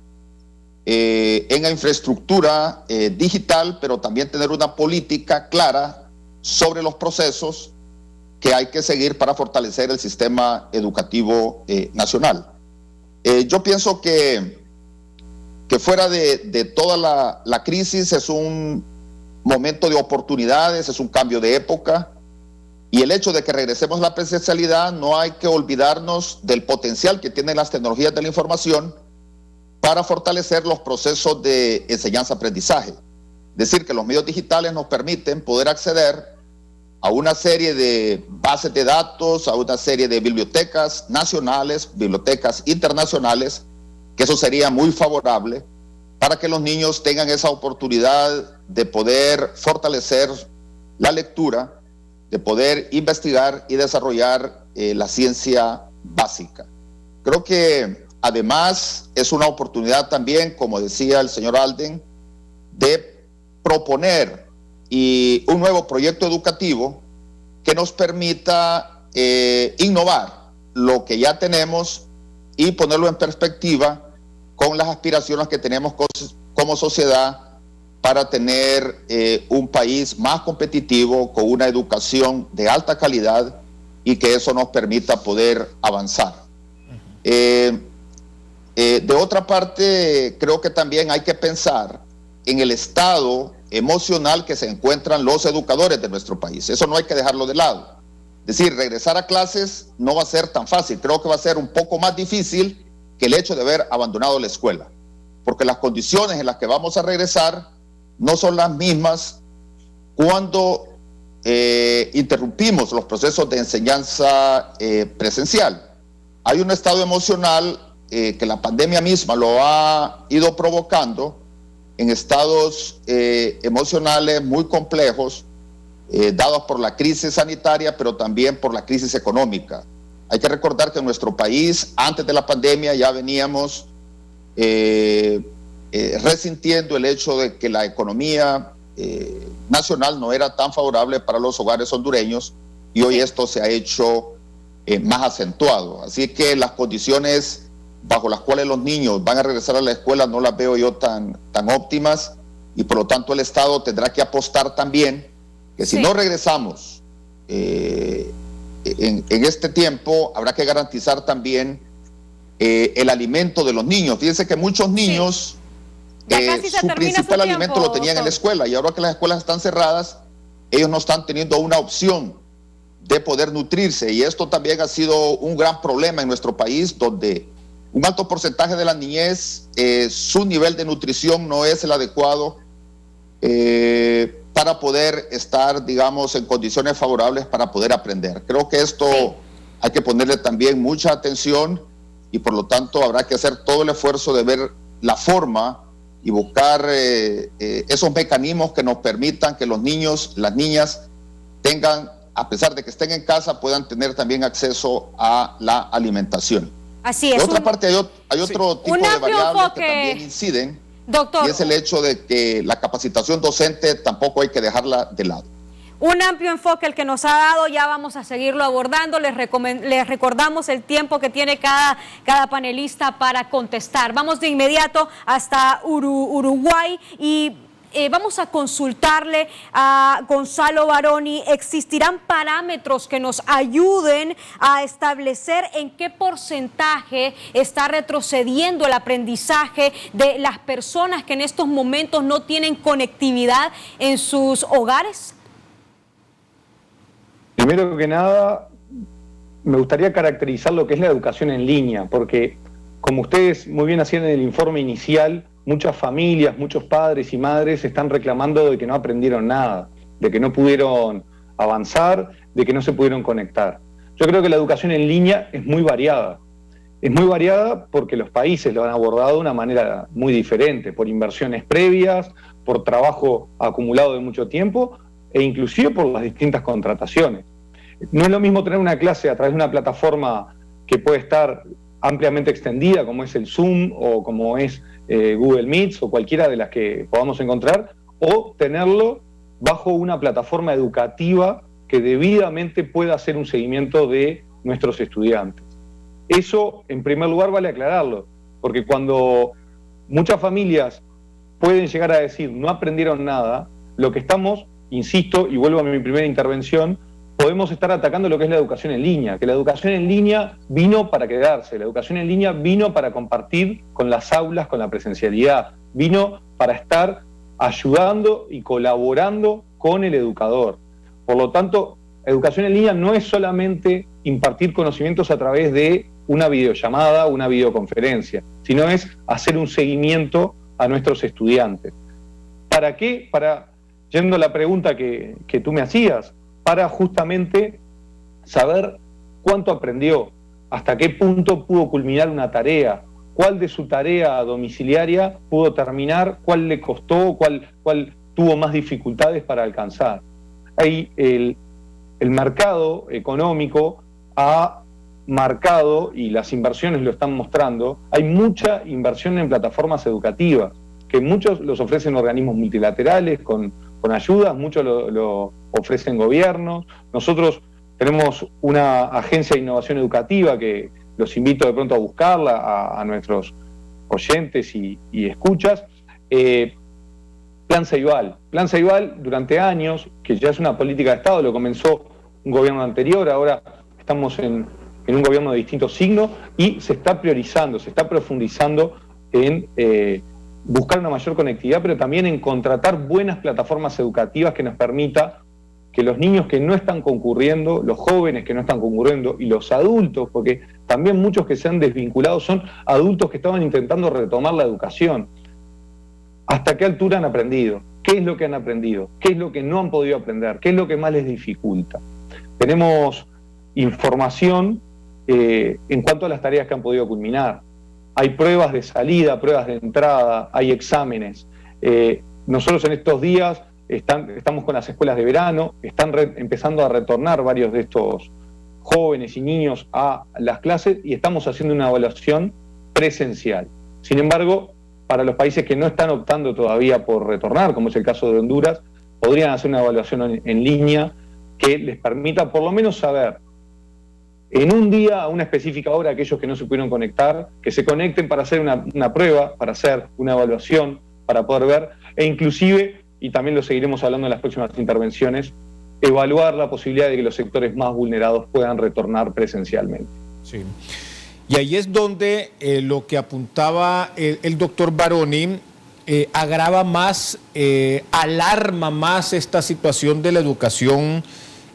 en la infraestructura digital, pero también tener una política clara sobre los procesos que hay que seguir para fortalecer el sistema educativo nacional. Yo pienso que fuera de toda la crisis es un momento de oportunidades, es un cambio de época, y el hecho de que regresemos a la presencialidad, no hay que olvidarnos del potencial que tienen las tecnologías de la información para fortalecer los procesos de enseñanza-aprendizaje. Es decir, que los medios digitales nos permiten poder acceder a una serie de bases de datos, a una serie de bibliotecas nacionales, bibliotecas internacionales, que eso sería muy favorable para que los niños tengan esa oportunidad de poder fortalecer la lectura de poder investigar y desarrollar la ciencia básica. Creo que además es una oportunidad también, como decía el señor Alden, de proponer un nuevo proyecto educativo que nos permita innovar lo que ya tenemos y ponerlo en perspectiva con las aspiraciones que tenemos como sociedad para tener un país más competitivo, con una educación de alta calidad y que eso nos permita poder avanzar. De otra parte, creo que también hay que pensar en el estado emocional que se encuentran los educadores de nuestro país. Eso no hay que dejarlo de lado. Es decir, regresar a clases no va a ser tan fácil. Creo que va a ser un poco más difícil que el hecho de haber abandonado la escuela, porque las condiciones en las que vamos a regresar no son las mismas cuando interrumpimos los procesos de enseñanza presencial. Hay un estado emocional que la pandemia misma lo ha ido provocando, en estados emocionales muy complejos, dados por la crisis sanitaria, pero también por la crisis económica. Hay que recordar que en nuestro país, antes de la pandemia, ya veníamos resintiendo el hecho de que la economía nacional no era tan favorable para los hogares hondureños, y hoy esto se ha hecho más acentuado. Así que las condiciones bajo las cuales los niños van a regresar a la escuela no las veo yo tan óptimas, y por lo tanto el Estado tendrá que apostar también que si no regresamos en este tiempo, habrá que garantizar también el alimento de los niños. Fíjense que muchos niños su principal alimento lo tenían en la escuela, y ahora que las escuelas están cerradas, ellos no están teniendo una opción de poder nutrirse, y esto también ha sido un gran problema en nuestro país, donde un alto porcentaje de la niñez, su nivel de nutrición no es el adecuado para poder estar, digamos, en condiciones favorables para poder aprender. Creo que esto hay que ponerle también mucha atención, y por lo tanto habrá que hacer todo el esfuerzo de ver la forma y buscar esos mecanismos que nos permitan que los niños, las niñas tengan, a pesar de que estén en casa, puedan tener también acceso a la alimentación.
Así es.
De otra parte, hay otro tipo de variables que también inciden, doctor, y es el hecho de que la capacitación docente tampoco hay que dejarla de lado.
Un amplio enfoque el que nos ha dado, ya vamos a seguirlo abordando. Les recordamos el tiempo que tiene cada panelista para contestar. Vamos de inmediato hasta Uruguay y vamos a consultarle a Gonzalo Baroni. ¿Existirán parámetros que nos ayuden a establecer en qué porcentaje está retrocediendo el aprendizaje de las personas que en estos momentos no tienen conectividad en sus hogares?
Primero que nada, me gustaría caracterizar lo que es la educación en línea, porque como ustedes muy bien hacían en el informe inicial, muchas familias, muchos padres y madres están reclamando de que no aprendieron nada, de que no pudieron avanzar, de que no se pudieron conectar. Yo creo que la educación en línea es muy variada. Es muy variada porque los países lo han abordado de una manera muy diferente, por inversiones previas, por trabajo acumulado de mucho tiempo, e inclusive por las distintas contrataciones. No es lo mismo tener una clase a través de una plataforma que puede estar ampliamente extendida, como es el Zoom o como es Google Meets o cualquiera de las que podamos encontrar, o tenerlo bajo una plataforma educativa que debidamente pueda hacer un seguimiento de nuestros estudiantes. Eso, en primer lugar, vale aclararlo, porque cuando muchas familias pueden llegar a decir no aprendieron nada, lo que estamos, insisto, y vuelvo a mi primera intervención, podemos estar atacando lo que es la educación en línea, que la educación en línea vino para quedarse, la educación en línea vino para compartir con las aulas, con la presencialidad, vino para estar ayudando y colaborando con el educador. Por lo tanto, educación en línea no es solamente impartir conocimientos a través de una videollamada, una videoconferencia, sino es hacer un seguimiento a nuestros estudiantes. ¿Para qué? Yendo a la pregunta que tú me hacías, para justamente saber cuánto aprendió, hasta qué punto pudo culminar una tarea, cuál de su tarea domiciliaria pudo terminar, cuál le costó, cuál tuvo más dificultades para alcanzar. Hay el mercado económico ha marcado, y las inversiones lo están mostrando, hay mucha inversión en plataformas educativas, que muchos los ofrecen organismos multilaterales con ayudas, muchos lo ofrecen gobiernos. Nosotros tenemos una agencia de innovación educativa que los invito de pronto a buscarla, a nuestros oyentes y escuchas. Plan Ceibal. Plan Ceibal durante años, que ya es una política de Estado, lo comenzó un gobierno anterior, ahora estamos en un gobierno de distinto signo y se está priorizando, se está profundizando en buscar una mayor conectividad, pero también en contratar buenas plataformas educativas que nos permita que los niños que no están concurriendo, los jóvenes que no están concurriendo y los adultos, porque también muchos que se han desvinculado son adultos que estaban intentando retomar la educación. ¿Hasta qué altura han aprendido? ¿Qué es lo que han aprendido? ¿Qué es lo que no han podido aprender? ¿Qué es lo que más les dificulta? Tenemos información en cuanto a las tareas que han podido culminar. Hay pruebas de salida, pruebas de entrada, hay exámenes. Nosotros en estos días estamos con las escuelas de verano, están empezando a retornar varios de estos jóvenes y niños a las clases y estamos haciendo una evaluación presencial. Sin embargo, para los países que no están optando todavía por retornar, como es el caso de Honduras, podrían hacer una evaluación en línea que les permita por lo menos saber en un día, a una específica hora, aquellos que no se pudieron conectar, que se conecten para hacer una prueba, para hacer una evaluación, para poder ver, e inclusive, y también lo seguiremos hablando en las próximas intervenciones, evaluar la posibilidad de que los sectores más vulnerados puedan retornar presencialmente.
Sí. Y ahí es donde lo que apuntaba el doctor Baroni agrava más, alarma más esta situación de la educación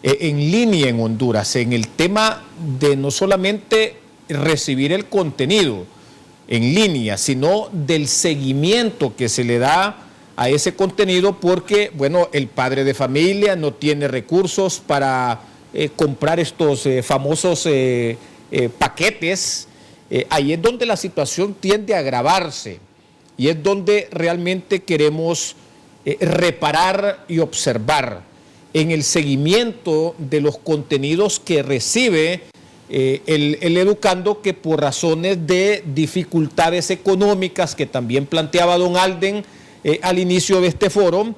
en línea en Honduras, en el tema de no solamente recibir el contenido en línea, sino del seguimiento que se le da a ese contenido, porque, bueno, el padre de familia no tiene recursos para comprar estos famosos paquetes. Ahí es donde la situación tiende a agravarse y es donde realmente queremos reparar y observar en el seguimiento de los contenidos que recibe el educando, que por razones de dificultades económicas que también planteaba don Alden al inicio de este foro,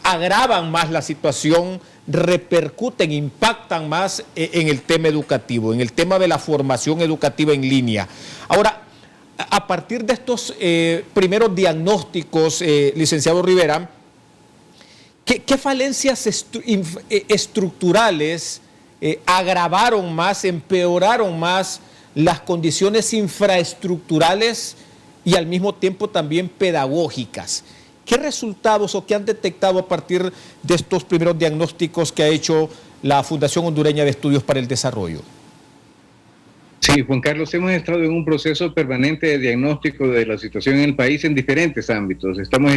agravan más la situación, repercuten, impactan más en el tema educativo, en el tema de la formación educativa en línea. Ahora, a partir de estos primeros diagnósticos, licenciado Rivera, ¿qué falencias estructurales agravaron más, empeoraron más las condiciones infraestructurales y al mismo tiempo también pedagógicas? ¿Qué resultados o qué han detectado a partir de estos primeros diagnósticos que ha hecho la Fundación Hondureña de Estudios para el Desarrollo?
Sí, Juan Carlos, hemos estado en un proceso permanente de diagnóstico de la situación en el país en diferentes ámbitos. Estamos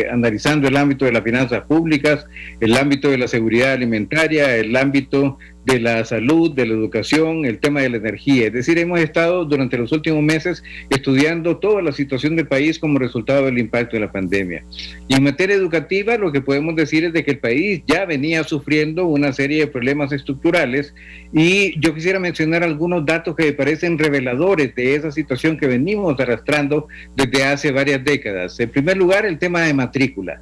analizando el ámbito de las finanzas públicas, el ámbito de la seguridad alimentaria, el ámbito de la salud, de la educación, el tema de la energía. Es decir, hemos estado durante los últimos meses estudiando toda la situación del país como resultado del impacto de la pandemia. Y en materia educativa, lo que podemos decir es de que el país ya venía sufriendo una serie de problemas estructurales, y yo quisiera mencionar algunos datos que me parecen reveladores de esa situación que venimos arrastrando desde hace varias décadas. En primer lugar, el tema de matrícula.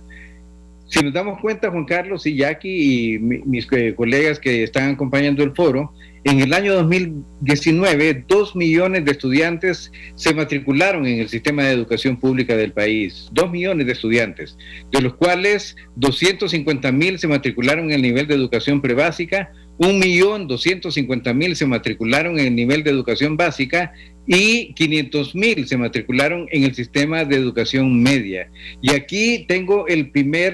Si nos damos cuenta, Juan Carlos y Jackie y mis colegas que están acompañando el foro, en el año 2019, 2 millones de estudiantes se matricularon en el sistema de educación pública del país. 2 millones de estudiantes, de los cuales 250,000 se matricularon en el nivel de educación prebásica, 1.250.000 se matricularon en el nivel de educación básica y 500,000 se matricularon en el sistema de educación media. Y aquí tengo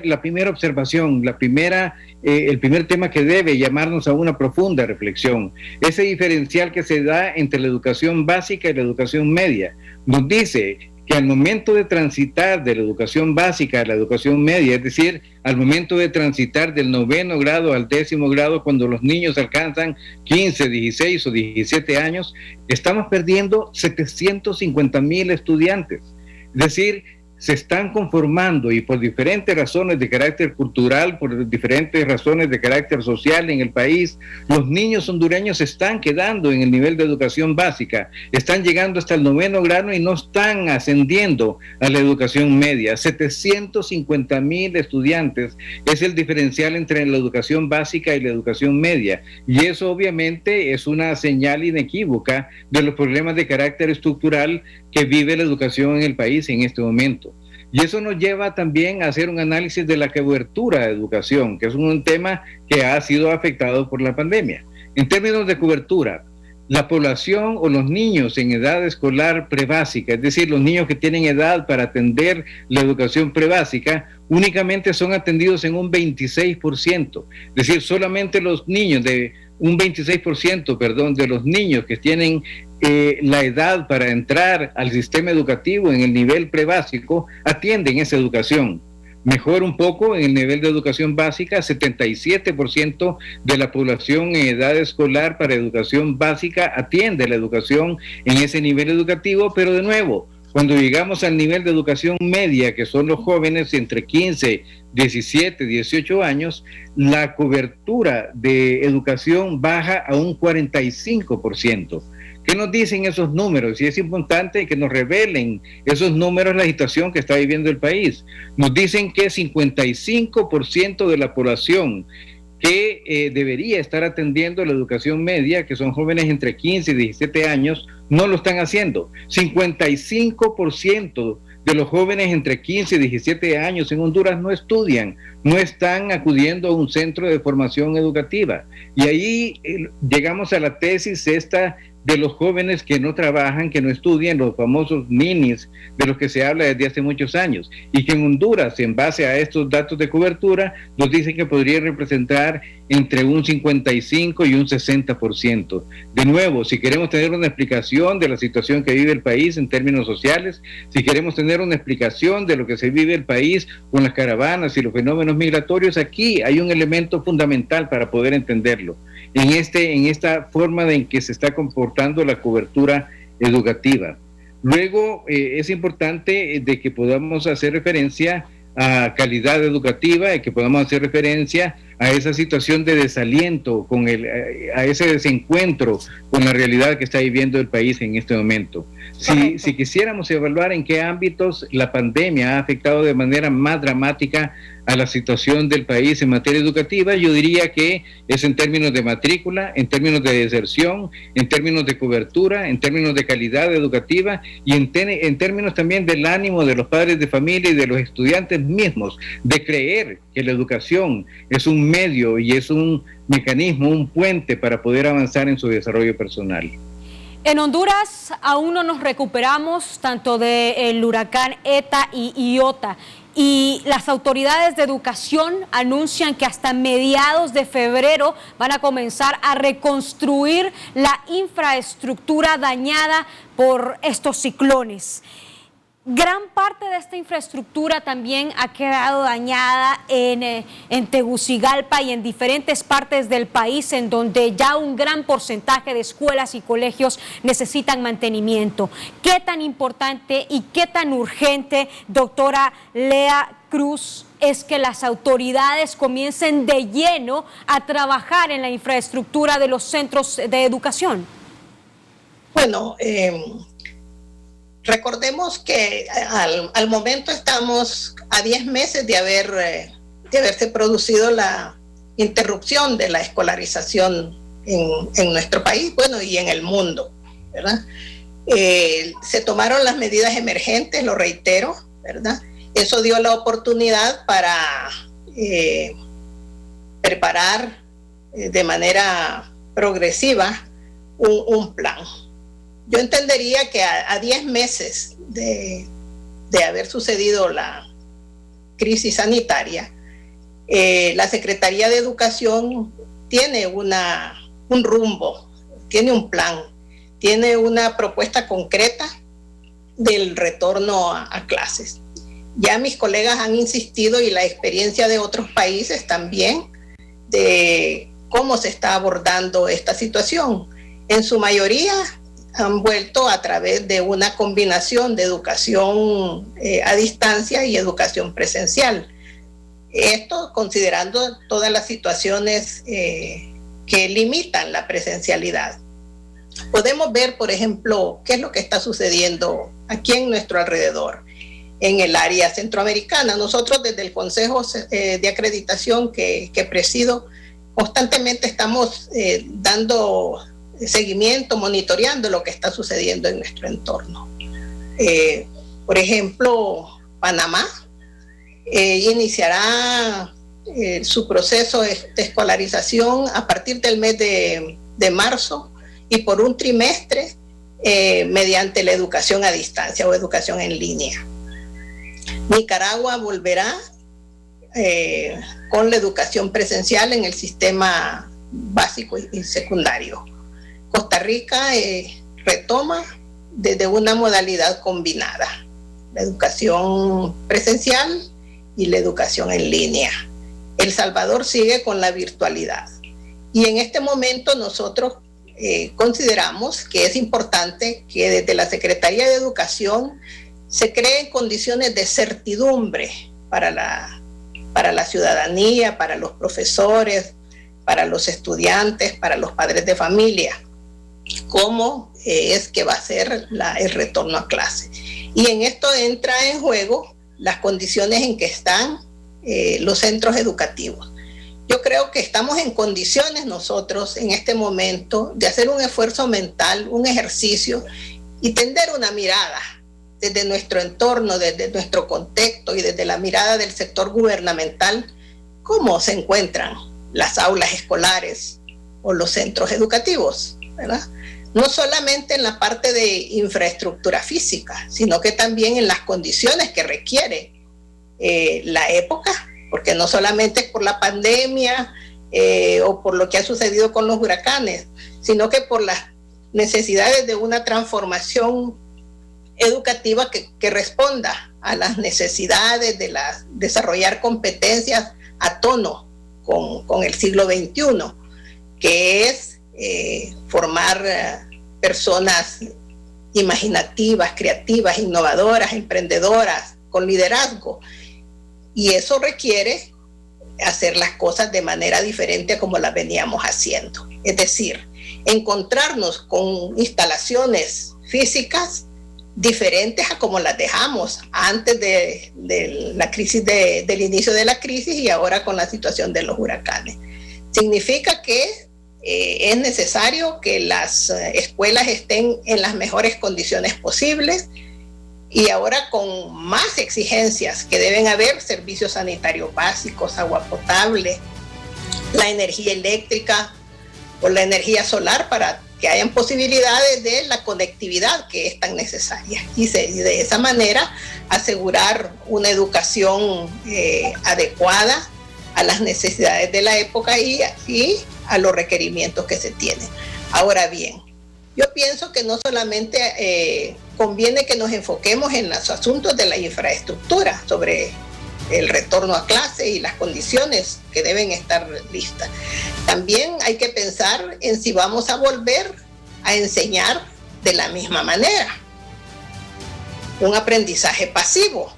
la primera observación, el primer tema que debe llamarnos a una profunda reflexión. Ese diferencial que se da entre la educación básica y la educación media nos dice que al momento de transitar de la educación básica a la educación media, es decir, al momento de transitar del 9º grado al 10º grado, cuando los niños alcanzan 15, 16 o 17 años, estamos perdiendo 750,000 estudiantes. Es decir, se están conformando y por diferentes razones de carácter cultural, por diferentes razones de carácter social en el país, los niños hondureños se están quedando en el nivel de educación básica, están llegando hasta el 9º grado y no están ascendiendo a la educación media. 750,000 estudiantes es el diferencial entre la educación básica y la educación media, y eso obviamente es una señal inequívoca de los problemas de carácter estructural que vive la educación en el país en este momento. Y eso nos lleva también a hacer un análisis de la cobertura de educación, que es un tema que ha sido afectado por la pandemia. En términos de cobertura, la población o los niños en edad escolar prebásica, es decir, los niños que tienen edad para atender la educación prebásica, únicamente son atendidos en un 26%. Es decir, solamente los niños un 26%, de los niños que tienen la edad para entrar al sistema educativo en el nivel prebásico atienden esa educación. Mejor un poco en el nivel de educación básica, 77% de la población en edad escolar para educación básica atiende la educación en ese nivel educativo, pero de nuevo, cuando llegamos al nivel de educación media, que son los jóvenes entre 15, 17, 18 años, la cobertura de educación baja a un 45%. ¿Qué nos dicen esos números? Y es importante que nos revelen esos números la situación que está viviendo el país. Nos dicen que 55% de la población que debería estar atendiendo la educación media, que son jóvenes entre 15 y 17 años, no lo están haciendo. 55% de los jóvenes entre 15 y 17 años en Honduras no estudian, no están acudiendo a un centro de formación educativa. Y ahí llegamos a la tesis esta de los jóvenes que no trabajan, que no estudian, los famosos ninis, de los que se habla desde hace muchos años, y que en Honduras, en base a estos datos de cobertura, nos dicen que podría representar entre un 55 y un 60%. De nuevo, si queremos tener una explicación de la situación que vive el país en términos sociales, si queremos tener una explicación de lo que se vive el país con las caravanas y los fenómenos migratorios, aquí hay un elemento fundamental para poder entenderlo. En esta forma en que se está comportando la cobertura educativa. Luego, es importante de que podamos hacer referencia a calidad educativa, y que podamos hacer referencia a esa situación de desaliento, a ese desencuentro con la realidad que está viviendo el país en este momento. Si quisiéramos evaluar en qué ámbitos la pandemia ha afectado de manera más dramática a la situación del país en materia educativa, yo diría que es en términos de matrícula, en términos de deserción, en términos de cobertura, en términos de calidad educativa y en términos también del ánimo de los padres de familia y de los estudiantes mismos, de creer que la educación es un medio y es un mecanismo, un puente para poder avanzar en su desarrollo personal.
En Honduras aún no nos recuperamos tanto del huracán ETA y Iota, y las autoridades de educación anuncian que hasta mediados de febrero van a comenzar a reconstruir la infraestructura dañada por estos ciclones. Gran parte de esta infraestructura también ha quedado dañada en Tegucigalpa y en diferentes partes del país, en donde ya un gran porcentaje de escuelas y colegios necesitan mantenimiento. ¿Qué tan importante y qué tan urgente, doctora Lea Cruz, es que las autoridades comiencen de lleno a trabajar en la infraestructura de los centros de educación?
Bueno, recordemos que al momento estamos a 10 meses de haberse producido la interrupción de la escolarización en nuestro país, bueno, y en el mundo, ¿verdad? Se tomaron las medidas emergentes, lo reitero, ¿verdad? Eso dio la oportunidad para preparar de manera progresiva un plan. Yo entendería que a 10 meses de haber sucedido la crisis sanitaria, la Secretaría de Educación tiene un rumbo, tiene un plan, tiene una propuesta concreta del retorno a clases. Ya mis colegas han insistido, y la experiencia de otros países también, de cómo se está abordando esta situación. En su mayoría han vuelto a través de una combinación de educación a distancia y educación presencial. Esto considerando todas las situaciones que limitan la presencialidad. Podemos ver, por ejemplo, qué es lo que está sucediendo aquí en nuestro alrededor, en el área centroamericana. Nosotros desde el Consejo de Acreditación que presido, constantemente estamos dando seguimiento, monitoreando lo que está sucediendo en nuestro entorno. Por ejemplo, Panamá iniciará su proceso de escolarización a partir del mes de marzo y por un trimestre mediante la educación a distancia o educación en línea. Nicaragua volverá con la educación presencial en el sistema básico y secundario. Costa Rica retoma desde una modalidad combinada, la educación presencial y la educación en línea. El Salvador sigue con la virtualidad. Y en este momento nosotros consideramos que es importante que desde la Secretaría de Educación se creen condiciones de certidumbre para la ciudadanía, para los profesores, para los estudiantes, para los padres de familia, cómo es que va a ser el retorno a clase. Y en esto entra en juego las condiciones en que están los centros educativos. Yo creo que estamos en condiciones nosotros en este momento de hacer un esfuerzo mental, un ejercicio y tender una mirada desde nuestro entorno, desde nuestro contexto y desde la mirada del sector gubernamental, cómo se encuentran las aulas escolares o los centros educativos, ¿verdad? No solamente en la parte de infraestructura física, sino que también en las condiciones que requiere la época, porque no solamente es por la pandemia o por lo que ha sucedido con los huracanes, sino que por las necesidades de una transformación educativa que responda a las necesidades de desarrollar competencias a tono con el siglo XXI, que es formar personas imaginativas, creativas, innovadoras, emprendedoras, con liderazgo. Y eso requiere hacer las cosas de manera diferente a como las veníamos haciendo. Es decir, encontrarnos con instalaciones físicas diferentes a como las dejamos antes de la crisis, del inicio de la crisis y ahora con la situación de los huracanes. Significa que es necesario que las escuelas estén en las mejores condiciones posibles y ahora con más exigencias que deben haber: servicios sanitarios básicos, agua potable, la energía eléctrica o la energía solar para que hayan posibilidades de la conectividad que es tan necesaria y de esa manera asegurar una educación adecuada a las necesidades de la época y a los requerimientos que se tienen. Ahora bien, yo pienso que no solamente conviene que nos enfoquemos en los asuntos de la infraestructura sobre el retorno a clase y las condiciones que deben estar listas. También hay que pensar en si vamos a volver a enseñar de la misma manera. Un aprendizaje pasivo,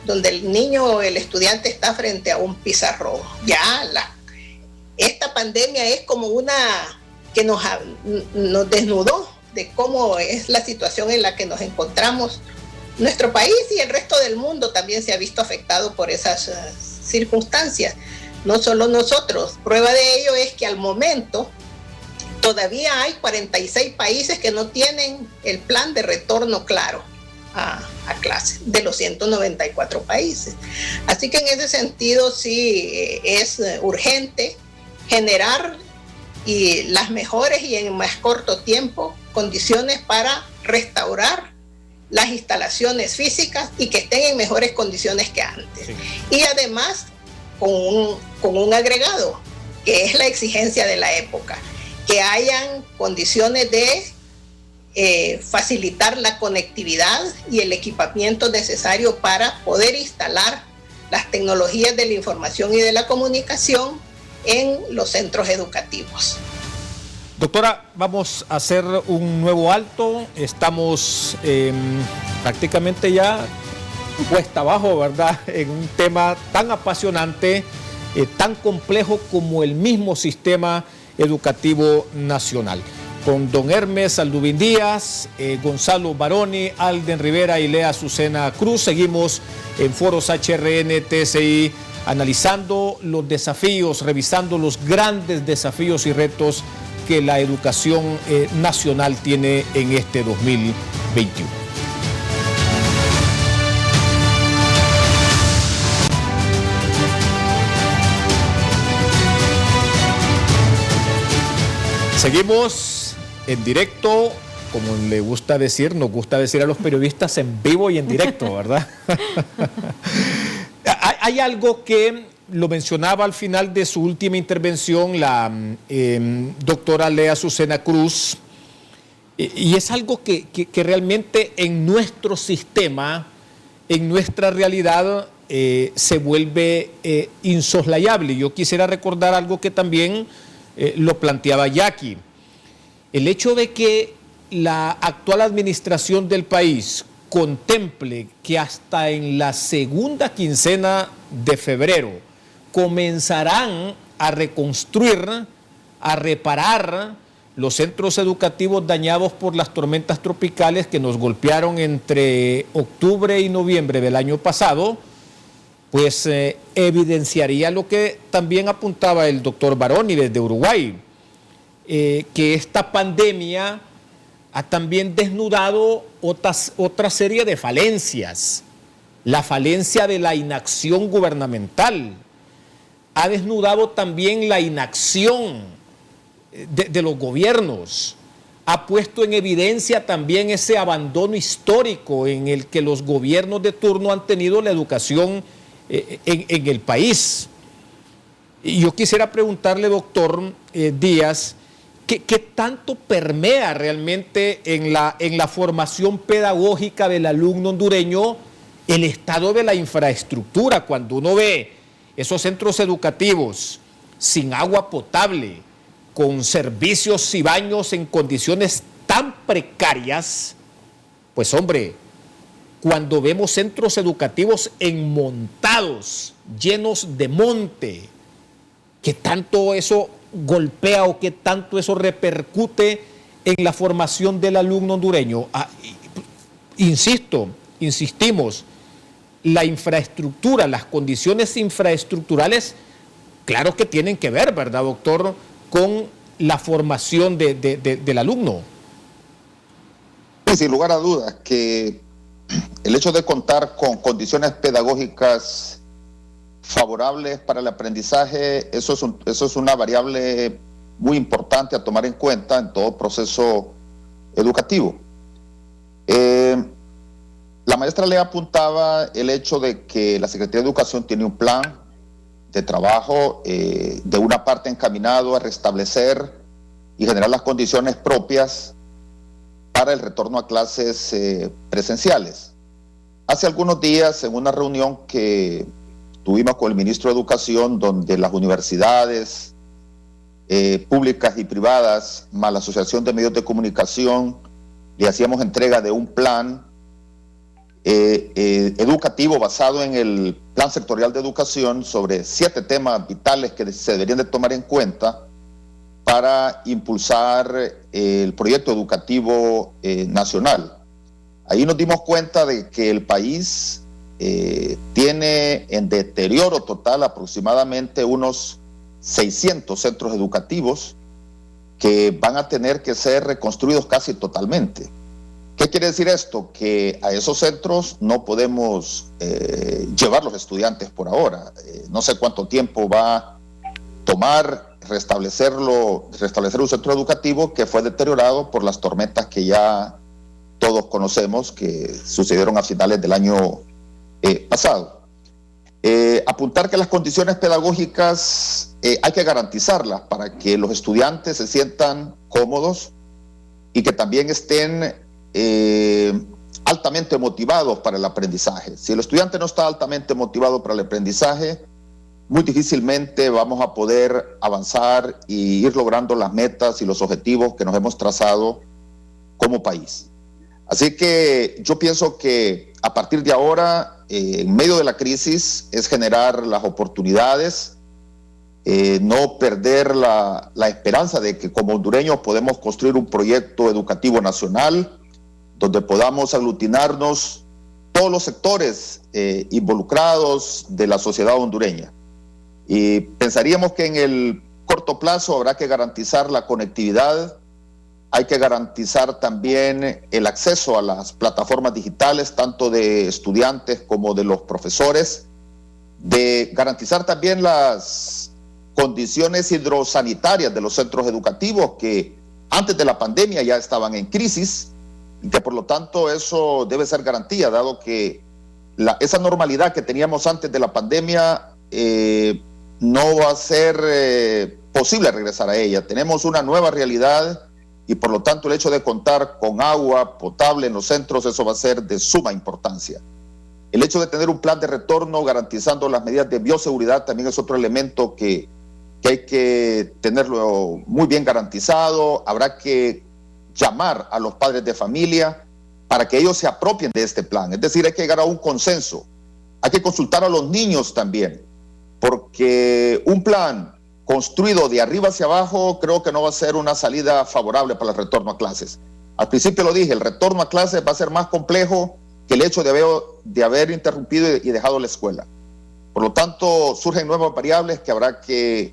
donde el niño o el estudiante está frente a un pizarrón. Esta pandemia es como una que nos desnudó de cómo es la situación en la que nos encontramos. Nuestro país y el resto del mundo también se ha visto afectado por esas circunstancias. No solo nosotros. Prueba de ello es que al momento todavía hay 46 países que no tienen el plan de retorno claro a clase, de los 194 países. Así que en ese sentido sí es urgente generar las mejores y en más corto tiempo condiciones para restaurar las instalaciones físicas y que estén en mejores condiciones que antes. Sí. Y además con un agregado, que es la exigencia de la época, que hayan condiciones de facilitar la conectividad y el equipamiento necesario para poder instalar las tecnologías de la información y de la comunicación en los centros educativos.
Doctora, vamos a hacer un nuevo alto. Estamos prácticamente ya cuesta abajo, ¿verdad? En un tema tan apasionante, tan complejo como el mismo sistema educativo nacional. Con don Hermes Aldubín Díaz, Gonzalo Baroni, Alden Rivera y Lea Azucena Cruz. Seguimos en Foros HRN, TSI, analizando los desafíos, revisando los grandes desafíos y retos que la educación nacional tiene en este 2021. Seguimos en directo, como le gusta decir, nos gusta decir a los periodistas, en vivo y en directo, ¿verdad? Hay algo que lo mencionaba al final de su última intervención la doctora Lea Azucena Cruz, y es algo que realmente en nuestro sistema, en nuestra realidad, se vuelve insoslayable. Yo quisiera recordar algo que también lo planteaba Jackie. El hecho de que la actual administración del país contemple que hasta en la segunda quincena de febrero comenzarán a reconstruir, a reparar los centros educativos dañados por las tormentas tropicales que nos golpearon entre octubre y noviembre del año pasado, pues evidenciaría lo que también apuntaba el doctor Baroni desde Uruguay, que esta pandemia ha también desnudado otra serie de falencias. La falencia de la inacción gubernamental ha desnudado también la inacción de los gobiernos, ha puesto en evidencia también ese abandono histórico en el que los gobiernos de turno han tenido la educación en el país. Y yo quisiera preguntarle, doctor Díaz, ¿qué tanto permea realmente en la formación pedagógica del alumno hondureño el estado de la infraestructura? Cuando uno ve esos centros educativos sin agua potable, con servicios y baños en condiciones tan precarias, pues hombre, cuando vemos centros educativos enmontados, llenos de monte, ¿qué tanto eso golpea o qué tanto eso repercute en la formación del alumno hondureño? Insistimos, la infraestructura, las condiciones infraestructurales, claro que tienen que ver, ¿verdad, doctor?, con la formación del alumno.
Sí, sin lugar a dudas, que el hecho de contar con condiciones pedagógicas favorables para el aprendizaje, eso es una variable muy importante a tomar en cuenta en todo proceso educativo. La maestra le apuntaba el hecho de que la Secretaría de Educación tiene un plan de trabajo de una parte encaminado a restablecer y generar las condiciones propias para el retorno a clases presenciales. Hace algunos días, en una reunión que tuvimos con el ministro de Educación, donde las universidades públicas y privadas, más la Asociación de Medios de Comunicación, le hacíamos entrega de un plan educativo basado en el Plan Sectorial de Educación sobre 7 temas vitales que se deberían de tomar en cuenta para impulsar el proyecto educativo nacional. Ahí nos dimos cuenta de que el país tiene en deterioro total aproximadamente unos 600 centros educativos que van a tener que ser reconstruidos casi totalmente. ¿Qué quiere decir esto? Que a esos centros no podemos llevar los estudiantes por ahora. No sé cuánto tiempo va a tomar restablecer un centro educativo que fue deteriorado por las tormentas que ya todos conocemos que sucedieron a finales del año pasado. Apuntar que las condiciones pedagógicas hay que garantizarlas para que los estudiantes se sientan cómodos y que también estén altamente motivados para el aprendizaje. Si el estudiante no está altamente motivado para el aprendizaje, muy difícilmente vamos a poder avanzar y ir logrando las metas y los objetivos que nos hemos trazado como país. Así que yo pienso que a partir de ahora, en medio de la crisis, es generar las oportunidades, no perder la esperanza de que como hondureños podemos construir un proyecto educativo nacional donde podamos aglutinarnos todos los sectores involucrados de la sociedad hondureña. Y pensaríamos que en el corto plazo habrá que garantizar la conectividad, hay que garantizar también el acceso a las plataformas digitales, tanto de estudiantes como de los profesores, de garantizar también las condiciones hidrosanitarias de los centros educativos que antes de la pandemia ya estaban en crisis y que por lo tanto eso debe ser garantía, dado que esa normalidad que teníamos antes de la pandemia no va a ser posible regresar a ella. Tenemos una nueva realidad y por lo tanto el hecho de contar con agua potable en los centros, eso va a ser de suma importancia. El hecho de tener un plan de retorno garantizando las medidas de bioseguridad también es otro elemento que hay que tenerlo muy bien garantizado. Habrá que llamar a los padres de familia para que ellos se apropien de este plan. Es decir, hay que llegar a un consenso. Hay que consultar a los niños también, porque un plan construido de arriba hacia abajo creo que no va a ser una salida favorable para el retorno a clases. Al principio lo dije, el retorno a clases va a ser más complejo que el hecho de haber interrumpido y dejado la escuela. Por lo tanto, surgen nuevas variables que habrá que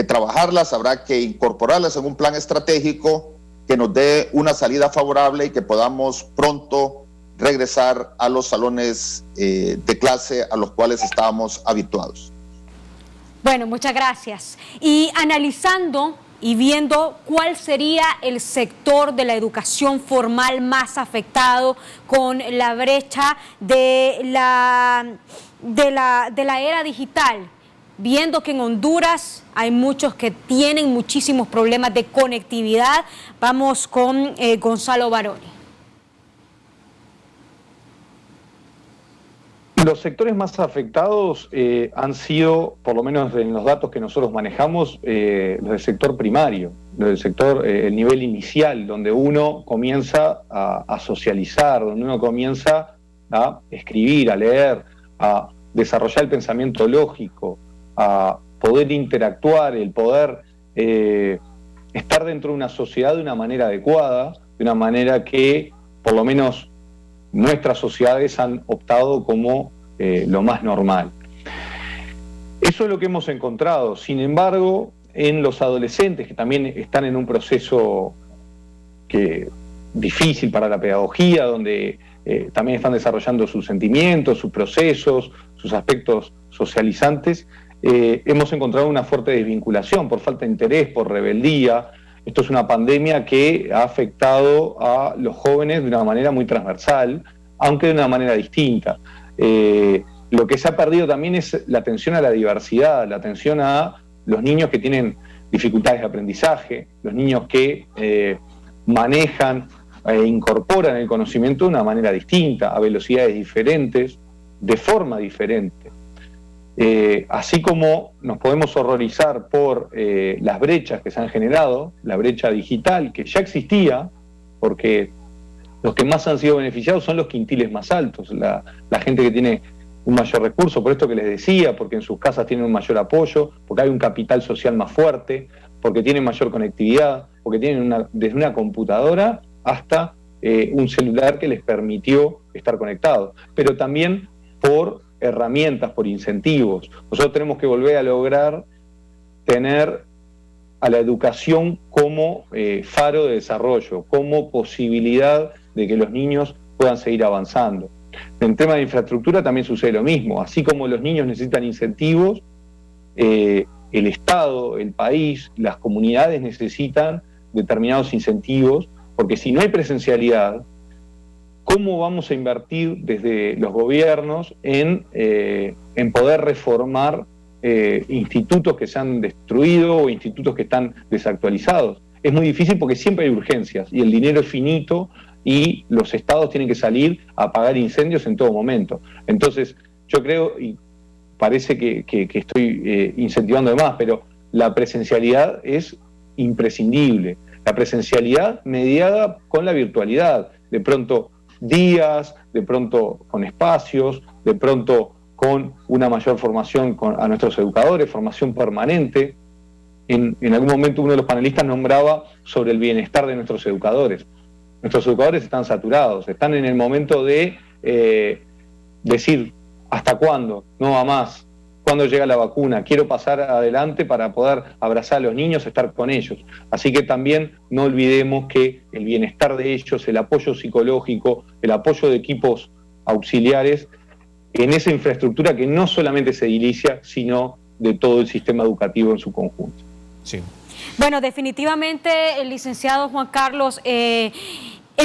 trabajarlas, habrá que incorporarlas en un plan estratégico que nos dé una salida favorable y que podamos pronto regresar a los salones de clase a los cuales estábamos habituados.
Bueno, muchas gracias. Y analizando y viendo cuál sería el sector de la educación formal más afectado con la brecha de la era digital, viendo que en Honduras hay muchos que tienen muchísimos problemas de conectividad, vamos con Gonzalo Baroni.
Los sectores más afectados han sido, por lo menos en los datos que nosotros manejamos, los del sector primario, los del sector, el nivel inicial, donde uno comienza a socializar, donde uno comienza a escribir, a leer, a desarrollar el pensamiento lógico, a poder interactuar, el poder estar dentro de una sociedad de una manera adecuada, de una manera que, por lo menos, nuestras sociedades han optado como lo más normal. Eso es lo que hemos encontrado. Sin embargo, en los adolescentes, que también están en un proceso difícil para la pedagogía, donde también están desarrollando sus sentimientos, sus procesos, sus aspectos socializantes, hemos encontrado una fuerte desvinculación por falta de interés, por rebeldía. Esto es una pandemia que ha afectado a los jóvenes de una manera muy transversal, aunque de una manera distinta. Lo que se ha perdido también es la atención a la diversidad, la atención a los niños que tienen dificultades de aprendizaje, los niños que manejan e incorporan el conocimiento de una manera distinta, a velocidades diferentes, de forma diferente. Así como nos podemos horrorizar por las brechas que se han generado, la brecha digital que ya existía, porque los que más han sido beneficiados son los quintiles más altos, la gente que tiene un mayor recurso, por esto que les decía, porque en sus casas tienen un mayor apoyo, porque hay un capital social más fuerte, porque tienen mayor conectividad, porque tienen desde una computadora hasta un celular que les permitió estar conectados, pero también por herramientas, por incentivos. Nosotros tenemos que volver a lograr tener a la educación como faro de desarrollo, como posibilidad de que los niños puedan seguir avanzando. En tema de infraestructura también sucede lo mismo. Así como los niños necesitan incentivos, el Estado, el país, las comunidades necesitan determinados incentivos, porque si no hay presencialidad, ¿cómo vamos a invertir desde los gobiernos en poder reformar institutos que se han destruido o institutos que están desactualizados? Es muy difícil porque siempre hay urgencias y el dinero es finito y los estados tienen que salir a apagar incendios en todo momento. Entonces, yo creo, y parece que estoy incentivando de más, pero la presencialidad es imprescindible. La presencialidad mediada con la virtualidad, de pronto días, de pronto con espacios, de pronto con una mayor formación a nuestros educadores, formación permanente. En algún momento uno de los panelistas nombraba sobre el bienestar de nuestros educadores. Nuestros educadores están saturados, están en el momento de decir, ¿hasta cuándo? No va más. ¿Cuándo llega la vacuna? Quiero pasar adelante para poder abrazar a los niños, estar con ellos. Así que también no olvidemos que el bienestar de ellos, el apoyo psicológico, el apoyo de equipos auxiliares, en esa infraestructura que no solamente se edilicia, sino de todo el sistema educativo en su conjunto.
Sí.
Bueno, definitivamente, el licenciado Juan Carlos, en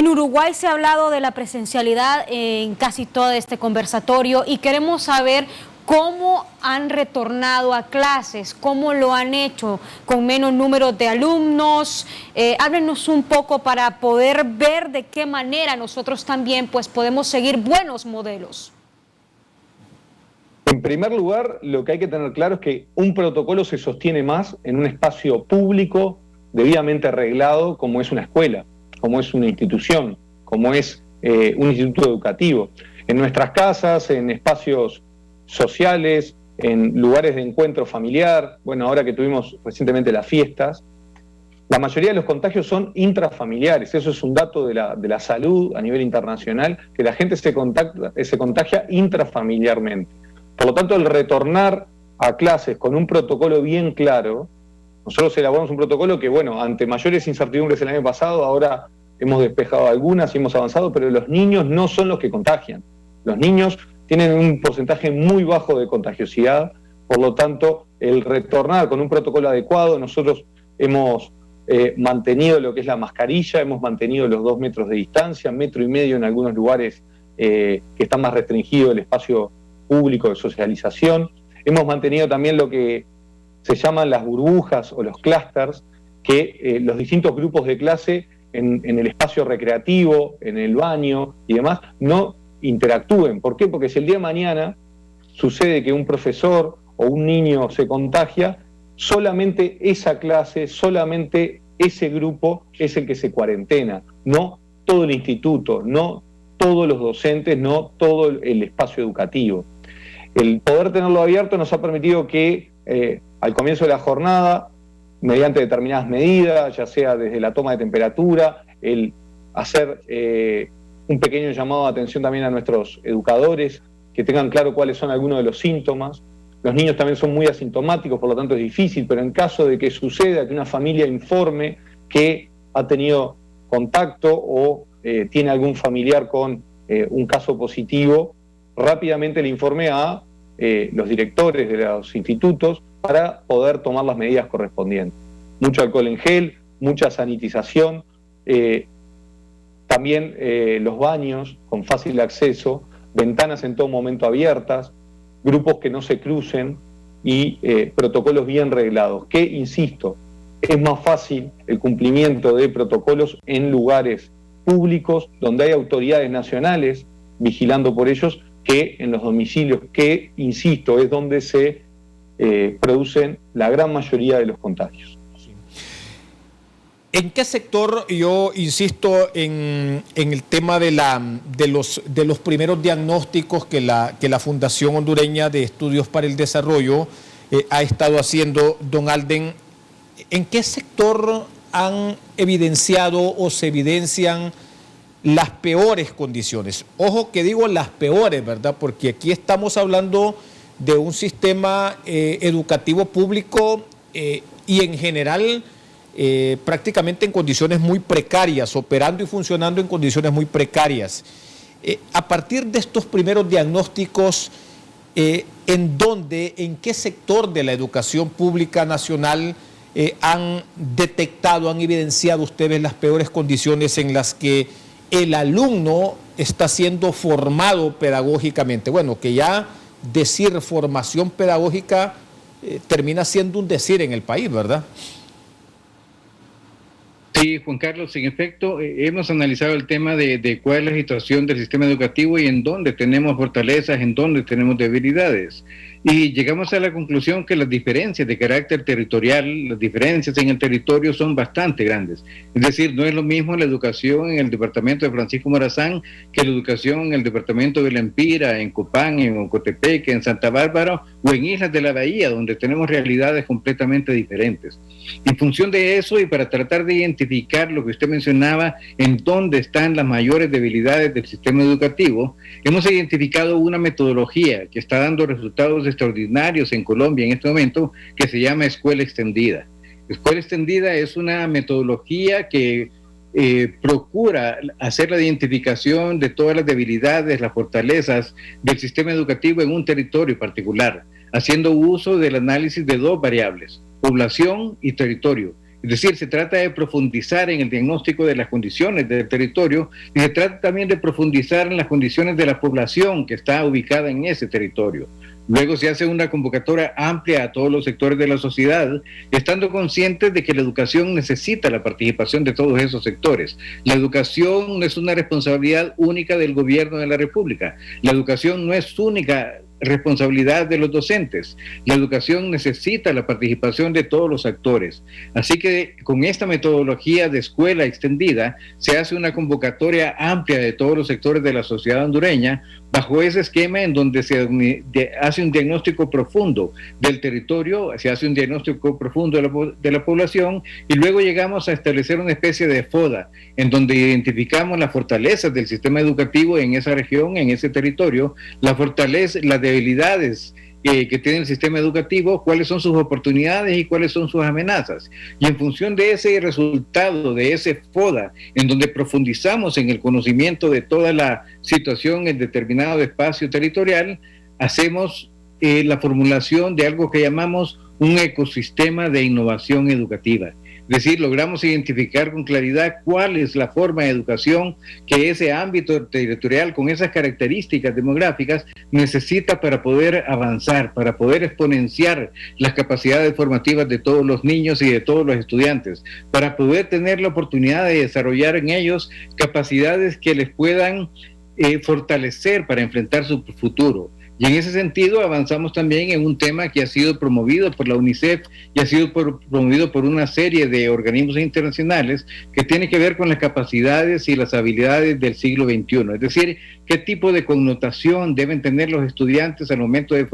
Uruguay se ha hablado de la presencialidad en casi todo este conversatorio y queremos saber cómo han retornado a clases, cómo lo han hecho con menos número de alumnos. Háblenos un poco para poder ver de qué manera nosotros también pues podemos seguir buenos modelos.
En primer lugar, lo que hay que tener claro es que un protocolo se sostiene más en un espacio público debidamente arreglado como es una escuela, como es una institución, como es un instituto educativo. En nuestras casas, en espacios sociales, en lugares de encuentro familiar, bueno, ahora que tuvimos recientemente las fiestas, la mayoría de los contagios son intrafamiliares. Eso es un dato de la salud a nivel internacional, que la gente se contagia intrafamiliarmente. Por lo tanto, el retornar a clases con un protocolo bien claro, nosotros elaboramos un protocolo que, bueno, ante mayores incertidumbres el año pasado, ahora hemos despejado algunas y hemos avanzado, pero los niños no son los que contagian. Los niños tienen un porcentaje muy bajo de contagiosidad, por lo tanto, el retornar con un protocolo adecuado, nosotros hemos mantenido lo que es la mascarilla, hemos mantenido los 2 metros de distancia, 1,5 metros en algunos lugares que están más restringidos el espacio público de socialización. Hemos mantenido también lo que se llaman las burbujas o los clústeres, que los distintos grupos de clase en el espacio recreativo, en el baño y demás, no interactúen. ¿Por qué? Porque si el día de mañana sucede que un profesor o un niño se contagia, solamente esa clase, solamente ese grupo es el que se cuarentena, no todo el instituto, no todos los docentes, no todo el espacio educativo. El poder tenerlo abierto nos ha permitido que al comienzo de la jornada, mediante determinadas medidas, ya sea desde la toma de temperatura, el hacer un pequeño llamado de atención también a nuestros educadores, que tengan claro cuáles son algunos de los síntomas. Los niños también son muy asintomáticos, por lo tanto es difícil, pero en caso de que suceda que una familia informe que ha tenido contacto o tiene algún familiar con un caso positivo, rápidamente le informe a los directores de los institutos para poder tomar las medidas correspondientes. Mucho alcohol en gel, mucha sanitización, también los baños con fácil acceso, ventanas en todo momento abiertas, grupos que no se crucen y protocolos bien reglados, que, insisto, es más fácil el cumplimiento de protocolos en lugares públicos donde hay autoridades nacionales vigilando por ellos que en los domicilios, que, insisto, es donde se producen la gran mayoría de los contagios.
¿En qué sector, yo insisto en el tema de los primeros diagnósticos que la Fundación Hondureña de Estudios para el Desarrollo ha estado haciendo, don Alden, ¿en qué sector han evidenciado o se evidencian las peores condiciones? Ojo que digo las peores, ¿verdad? Porque aquí estamos hablando de un sistema educativo público y en general prácticamente en condiciones muy precarias, operando y funcionando en condiciones muy precarias. A partir de estos primeros diagnósticos, ¿en qué sector de la educación pública nacional han detectado, han evidenciado ustedes las peores condiciones en las que el alumno está siendo formado pedagógicamente? Bueno, que ya decir formación pedagógica termina siendo un decir en el país, ¿verdad?
Sí, Juan Carlos, en efecto, hemos analizado el tema de cuál es la situación del sistema educativo y en dónde tenemos fortalezas, en dónde tenemos debilidades. Y llegamos a la conclusión que las diferencias de carácter territorial, las diferencias en el territorio son bastante grandes. Es decir, no es lo mismo la educación en el departamento de Francisco Morazán que la educación en el departamento de La Empira, en Copán, en Ocotepec, en Santa Bárbara o en Islas de la Bahía, donde tenemos realidades completamente diferentes. En función de eso y para tratar de identificar lo que usted mencionaba, en dónde están las mayores debilidades del sistema educativo, hemos identificado una metodología que está dando resultados extraordinarios en Colombia en este momento, que se llama Escuela Extendida. Escuela Extendida es una metodología que procura hacer la identificación de todas las debilidades, las fortalezas del sistema educativo en un territorio particular, haciendo uso del análisis de dos variables, población y territorio. Es decir, se trata de profundizar en el diagnóstico de las condiciones del territorio y se trata también de profundizar en las condiciones de la población que está ubicada en ese territorio. Luego se hace una convocatoria amplia a todos los sectores de la sociedad, estando conscientes de que la educación necesita la participación de todos esos sectores. La educación no es una responsabilidad única del gobierno de la República. La educación no es única responsabilidad de los docentes. La educación necesita la participación de todos los actores. Así que con esta metodología de escuela extendida se hace una convocatoria amplia de todos los sectores de la sociedad hondureña bajo ese esquema en donde se hace un diagnóstico profundo del territorio, se hace un diagnóstico profundo de la población y luego llegamos a establecer una especie de FODA en donde identificamos las fortalezas del sistema educativo en esa región, en ese territorio, las debilidades que tiene el sistema educativo, cuáles son sus oportunidades y cuáles son sus amenazas. Y en función de ese resultado, de ese FODA, en donde profundizamos en el conocimiento de toda la situación en determinado espacio territorial, hacemos la formulación de algo que llamamos un ecosistema de innovación educativa. Es decir, logramos identificar con claridad cuál es la forma de educación que ese ámbito territorial con esas características demográficas necesita para poder avanzar, para poder exponenciar las capacidades formativas de todos los niños y de todos los estudiantes, para poder tener la oportunidad de desarrollar en ellos capacidades que les puedan fortalecer para enfrentar su futuro. Y en ese sentido avanzamos también en un tema que ha sido promovido por la UNICEF y ha sido promovido por una serie de organismos internacionales que tiene que ver con las capacidades y las habilidades del siglo XXI. Es decir, qué tipo de connotación deben tener los estudiantes al momento de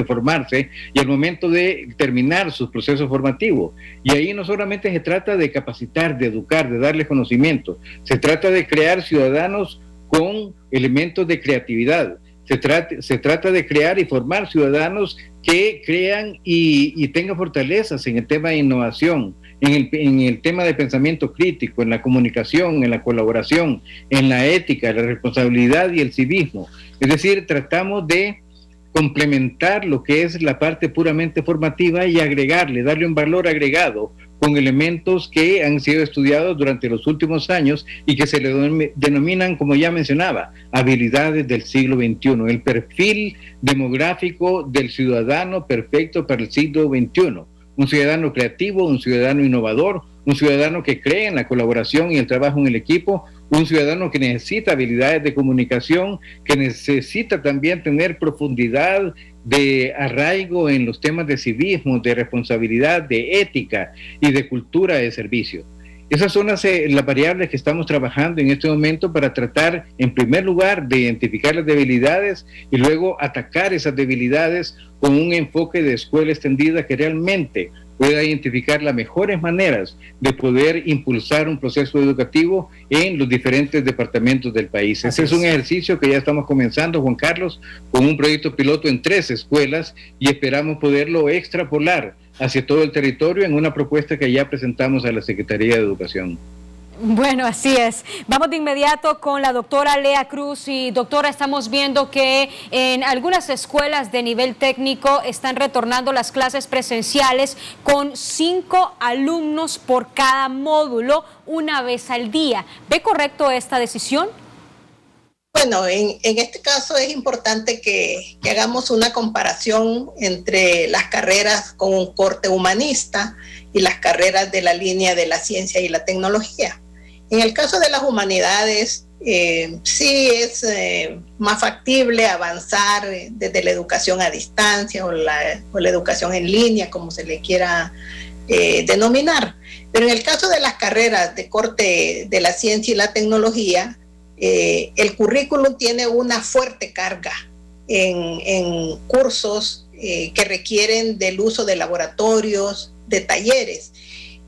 formarse y al momento de terminar su proceso formativo. Y ahí no solamente se trata de capacitar, de educar, de darles conocimiento, se trata de crear ciudadanos con elementos de creatividad. Se trata de crear y formar ciudadanos que crean y tengan fortalezas en el tema de innovación, en el tema de pensamiento crítico, en la comunicación, en la colaboración, en la ética, la responsabilidad y el civismo. Es decir, tratamos de complementar lo que es la parte puramente formativa y agregarle, darle un valor agregado con elementos que han sido estudiados durante los últimos años y que se le denominan, como ya mencionaba, habilidades del siglo XXI, el perfil demográfico del ciudadano perfecto para el siglo XXI. Un ciudadano creativo, un ciudadano innovador, un ciudadano que cree en la colaboración y el trabajo en el equipo, un ciudadano que necesita habilidades de comunicación, que necesita también tener profundidad de arraigo en los temas de civismo, de responsabilidad, de ética y de cultura de servicio. Esas son las variables que estamos trabajando en este momento para tratar, en primer lugar, de identificar las debilidades y luego atacar esas debilidades con un enfoque de escuela extendida que realmente pueda identificar las mejores maneras de poder impulsar un proceso educativo en los diferentes departamentos del país. Ese es un ejercicio que ya estamos comenzando, Juan Carlos, con un proyecto piloto en 3 escuelas y esperamos poderlo extrapolar hacia todo el territorio en una propuesta que ya presentamos a la Secretaría de Educación.
Bueno, así es. Vamos de inmediato con la doctora Lea Cruz. Y doctora, estamos viendo que en algunas escuelas de nivel técnico están retornando las clases presenciales con 5 alumnos por cada módulo, una vez al día. ¿Ve correcto esta decisión?
Bueno, en este caso es importante que hagamos una comparación entre las carreras con un corte humanista y las carreras de la línea de la ciencia y la tecnología. En el caso de las humanidades, sí es más factible avanzar desde la educación a distancia o la educación en línea, como se le quiera denominar. Pero en el caso de las carreras de corte de la ciencia y la tecnología, el currículum tiene una fuerte carga en cursos que requieren del uso de laboratorios, de talleres.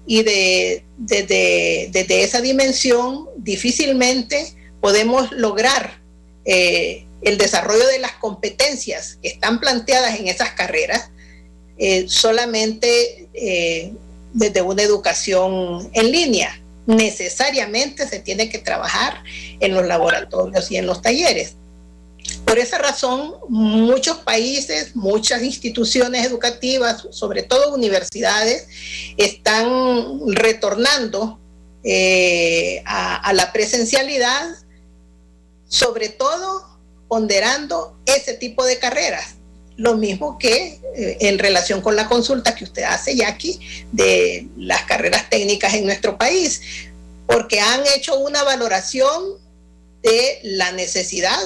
Y desde esa dimensión difícilmente podemos lograr el desarrollo de las competencias que están planteadas en esas carreras solamente desde una educación en línea. Necesariamente se tiene que trabajar en los laboratorios y en los talleres. Por esa razón, muchos países, muchas instituciones educativas, sobre todo universidades, están retornando a la presencialidad, sobre todo ponderando ese tipo de carreras. Lo mismo que en relación con la consulta que usted hace, Jackie, de las carreras técnicas en nuestro país, porque han hecho una valoración de la necesidad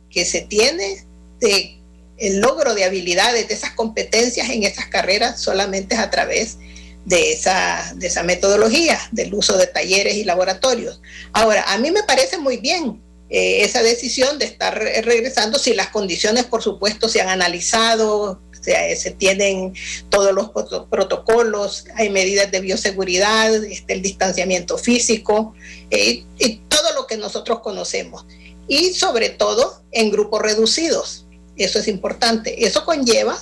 que se tiene de el logro de habilidades, de esas competencias en esas carreras, solamente es a través de esa metodología, del uso de talleres y laboratorios. Ahora, a mí me parece muy bien esa decisión de estar regresando, si las condiciones, por supuesto, se han analizado, se tienen todos los protocolos, hay medidas de bioseguridad, el distanciamiento físico, y todo lo que nosotros conocemos. Y sobre todo en grupos reducidos. Eso es importante. Eso conlleva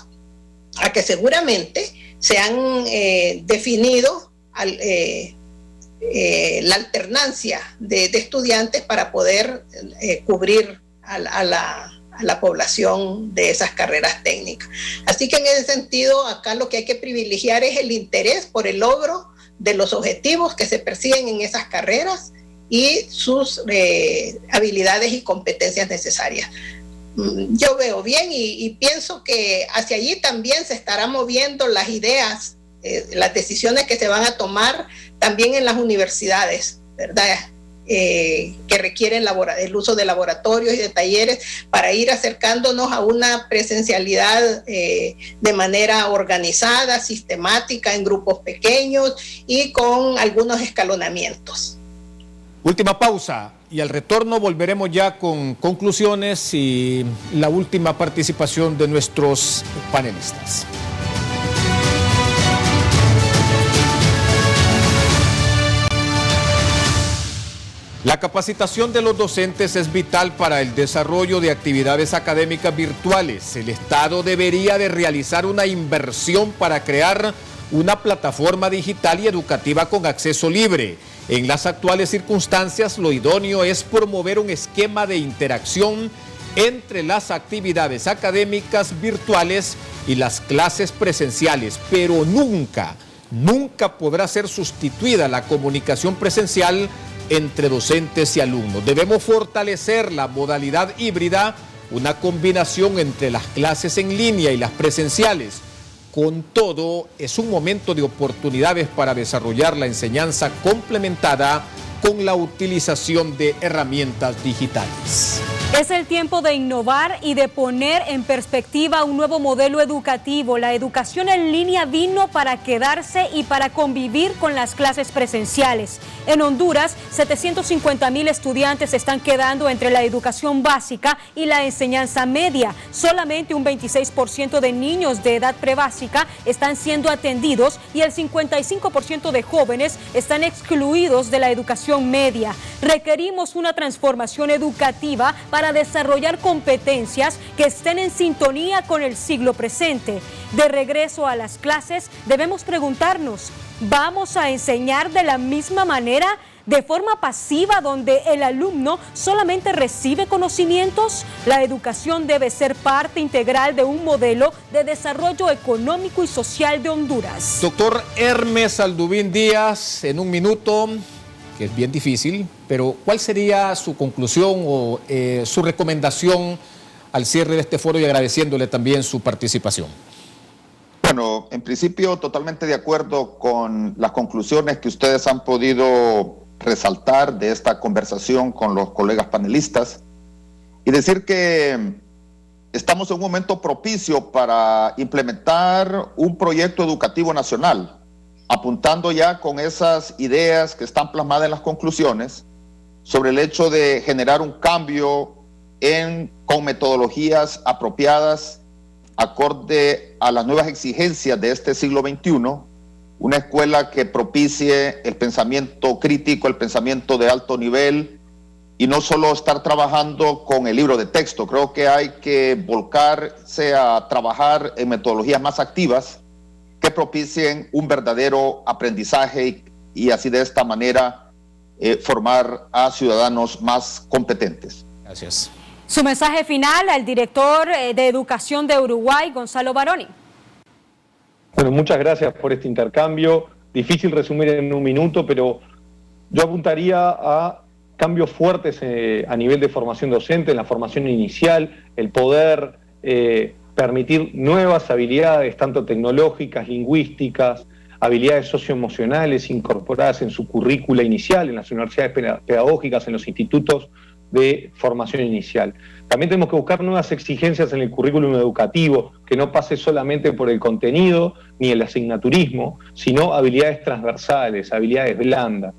a que seguramente se han definido la alternancia de estudiantes para poder cubrir a la población de esas carreras técnicas. Así que en ese sentido, acá lo que hay que privilegiar es el interés por el logro de los objetivos que se persiguen en esas carreras y sus habilidades y competencias necesarias. Yo veo bien y pienso que hacia allí también se estarán moviendo las ideas, las decisiones que se van a tomar también en las universidades, ¿verdad? Que requieren el uso de laboratorios y de talleres para ir acercándonos a una presencialidad de manera organizada, sistemática, en grupos pequeños y con algunos escalonamientos.
Última pausa y al retorno volveremos ya con conclusiones y la última participación de nuestros panelistas. La capacitación de los docentes es vital para el desarrollo de actividades académicas virtuales. El Estado debería de realizar una inversión para crear una plataforma digital y educativa con acceso libre. En las actuales circunstancias, lo idóneo es promover un esquema de interacción entre las actividades académicas virtuales y las clases presenciales, pero nunca podrá ser sustituida la comunicación presencial entre docentes y alumnos. Debemos fortalecer la modalidad híbrida, una combinación entre las clases en línea y las presenciales. Con todo, es un momento de oportunidades para desarrollar la enseñanza complementada con la utilización de herramientas digitales.
Es el tiempo de innovar y de poner en perspectiva un nuevo modelo educativo. La educación en línea vino para quedarse y para convivir con las clases presenciales. En Honduras, 750,000 estudiantes están quedando entre la educación básica y la enseñanza media. Solamente un 26% de niños de edad prebásica están siendo atendidos y el 55% de jóvenes están excluidos de la educación media. Requerimos una transformación educativa para desarrollar competencias que estén en sintonía con el siglo presente. De regreso a las clases, debemos preguntarnos, ¿vamos a enseñar de la misma manera, de forma pasiva, donde el alumno solamente recibe conocimientos? La educación debe ser parte integral de un modelo de desarrollo económico y social de Honduras.
Doctor Hermes Aldubín Díaz, en un minuto, que es bien difícil, pero ¿cuál sería su conclusión o su recomendación al cierre de este foro y agradeciéndole también su participación?
Bueno, en principio totalmente de acuerdo con las conclusiones que ustedes han podido resaltar de esta conversación con los colegas panelistas y decir que estamos en un momento propicio para implementar un proyecto educativo nacional, apuntando ya con esas ideas que están plasmadas en las conclusiones sobre el hecho de generar un cambio con metodologías apropiadas acorde a las nuevas exigencias de este siglo XXI, una escuela que propicie el pensamiento crítico, el pensamiento de alto nivel, y no solo estar trabajando con el libro de texto. Creo que hay que volcarse a trabajar en metodologías más activas que propicien un verdadero aprendizaje y así de esta manera formar a ciudadanos más competentes.
Gracias.
Su mensaje final al director de Educación de Uruguay, Gonzalo Baroni.
Bueno, muchas gracias por este intercambio. Difícil resumir en un minuto, pero yo apuntaría a cambios fuertes a nivel de formación docente, en la formación inicial, el poder permitir nuevas habilidades, tanto tecnológicas, lingüísticas, habilidades socioemocionales incorporadas en su currícula inicial, en las universidades pedagógicas, en los institutos de formación inicial. También tenemos que buscar nuevas exigencias en el currículum educativo, que no pase solamente por el contenido ni el asignaturismo, sino habilidades transversales, habilidades blandas.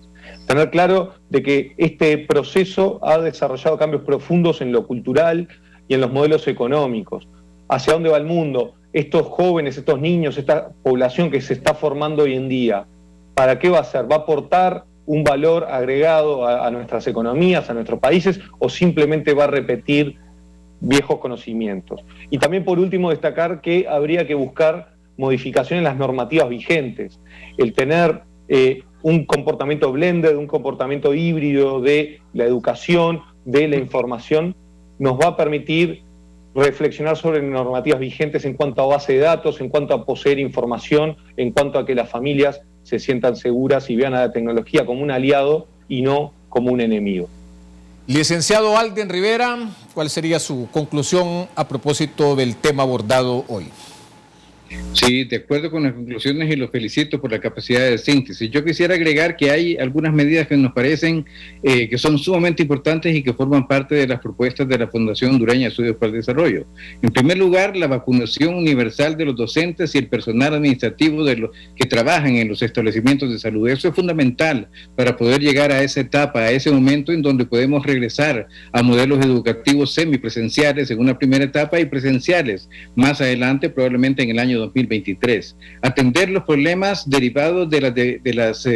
Tener claro de que este proceso ha desarrollado cambios profundos en lo cultural y en los modelos económicos. ¿Hacia dónde va el mundo? Estos jóvenes, estos niños, esta población que se está formando hoy en día, ¿para qué va a ser? ¿Va a aportar un valor agregado a nuestras economías, a nuestros países, o simplemente va a repetir viejos conocimientos? Y también, por último, destacar que habría que buscar modificaciones en las normativas vigentes. El tener un comportamiento blended, un comportamiento híbrido de la educación, de la información, nos va a permitir reflexionar sobre normativas vigentes en cuanto a base de datos, en cuanto a poseer información, en cuanto a que las familias se sientan seguras y vean a la tecnología como un aliado y no como un enemigo.
Licenciado Alden Rivera, ¿cuál sería su conclusión a propósito del tema abordado hoy?
Sí, de acuerdo con las conclusiones y los felicito por la capacidad de síntesis. Yo quisiera agregar que hay algunas medidas que nos parecen que son sumamente importantes y que forman parte de las propuestas de la Fundación Hondureña de Estudios para el Desarrollo. En primer lugar, la vacunación universal de los docentes y el personal administrativo de los que trabajan en los establecimientos de salud. Eso es fundamental para poder llegar a esa etapa, a ese momento en donde podemos regresar a modelos educativos semipresenciales en una primera etapa y presenciales más adelante, probablemente en el año 2023. Atender los problemas derivados de las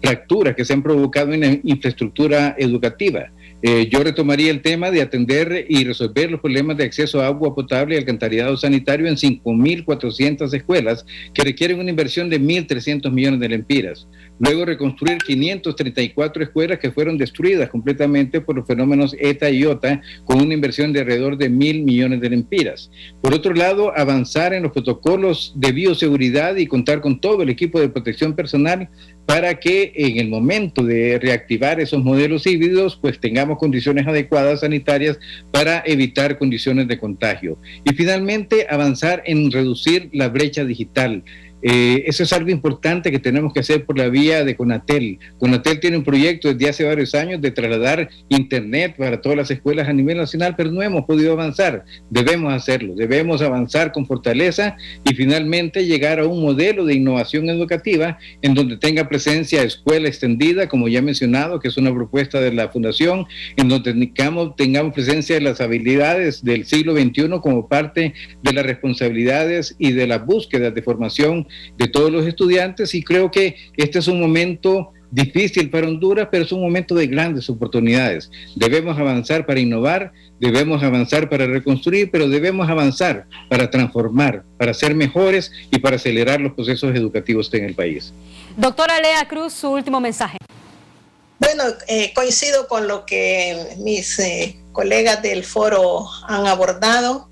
fracturas que se han provocado en la infraestructura educativa. Yo retomaría el tema de atender y resolver los problemas de acceso a agua potable y alcantarillado sanitario en 5.400 escuelas que requieren una inversión de 1.300 millones de lempiras. Luego reconstruir 534 escuelas que fueron destruidas completamente por los fenómenos ETA y IOTA con una inversión de alrededor de 1.000 millones de lempiras. Por otro lado, avanzar en los protocolos de bioseguridad y contar con todo el equipo de protección personal para que en el momento de reactivar esos modelos híbridos, pues tengamos condiciones adecuadas sanitarias para evitar condiciones de contagio. Y finalmente, avanzar en reducir la brecha digital. Eso es algo importante que tenemos que hacer por la vía de Conatel. Conatel tiene un proyecto desde hace varios años de trasladar internet para todas las escuelas a nivel nacional, pero no hemos podido avanzar. Debemos hacerlo, debemos avanzar con fortaleza y finalmente llegar a un modelo de innovación educativa en donde tenga presencia escuela extendida, como ya he mencionado, que es una propuesta de la Fundación, en donde tengamos presencia de las habilidades del siglo XXI como parte de las responsabilidades y de las búsquedas de formación de todos los estudiantes, y creo que este es un momento difícil para Honduras, pero es un momento de grandes oportunidades. Debemos avanzar para innovar, debemos avanzar para reconstruir, pero debemos avanzar para transformar, para ser mejores y para acelerar los procesos educativos en el país.
Doctora Lea Cruz, su último mensaje.
Bueno, coincido con lo que mis colegas del foro han abordado,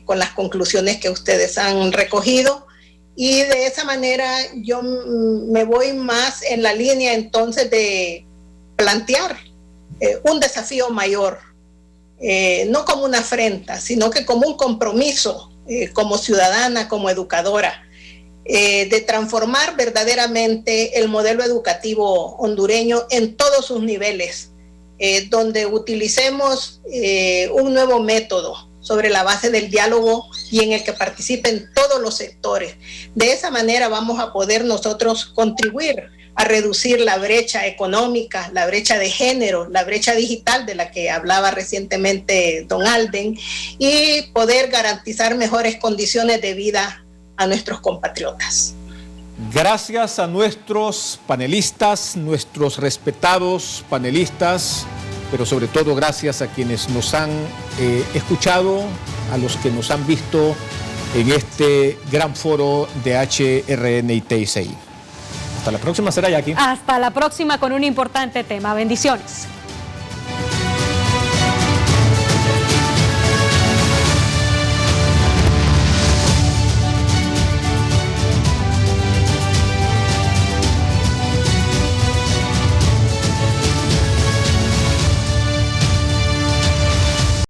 con las conclusiones que ustedes han recogido. y de esa manera yo me voy más en la línea entonces de plantear un desafío mayor, no como una afrenta, sino que como un compromiso como ciudadana, como educadora, de transformar verdaderamente el modelo educativo hondureño en todos sus niveles, donde utilicemos un nuevo método sobre la base del diálogo y en el que participen todos los sectores. De esa manera vamos a poder nosotros contribuir a reducir la brecha económica, la brecha de género, la brecha digital de la que hablaba recientemente don Alden, y poder garantizar mejores condiciones de vida a nuestros compatriotas.
Gracias a nuestros panelistas, nuestros respetados panelistas, pero sobre todo gracias a quienes nos han escuchado, a los que nos han visto en este gran foro de HRN y TSI. Hasta la próxima, será Jackie.
Hasta la próxima con un importante tema. Bendiciones.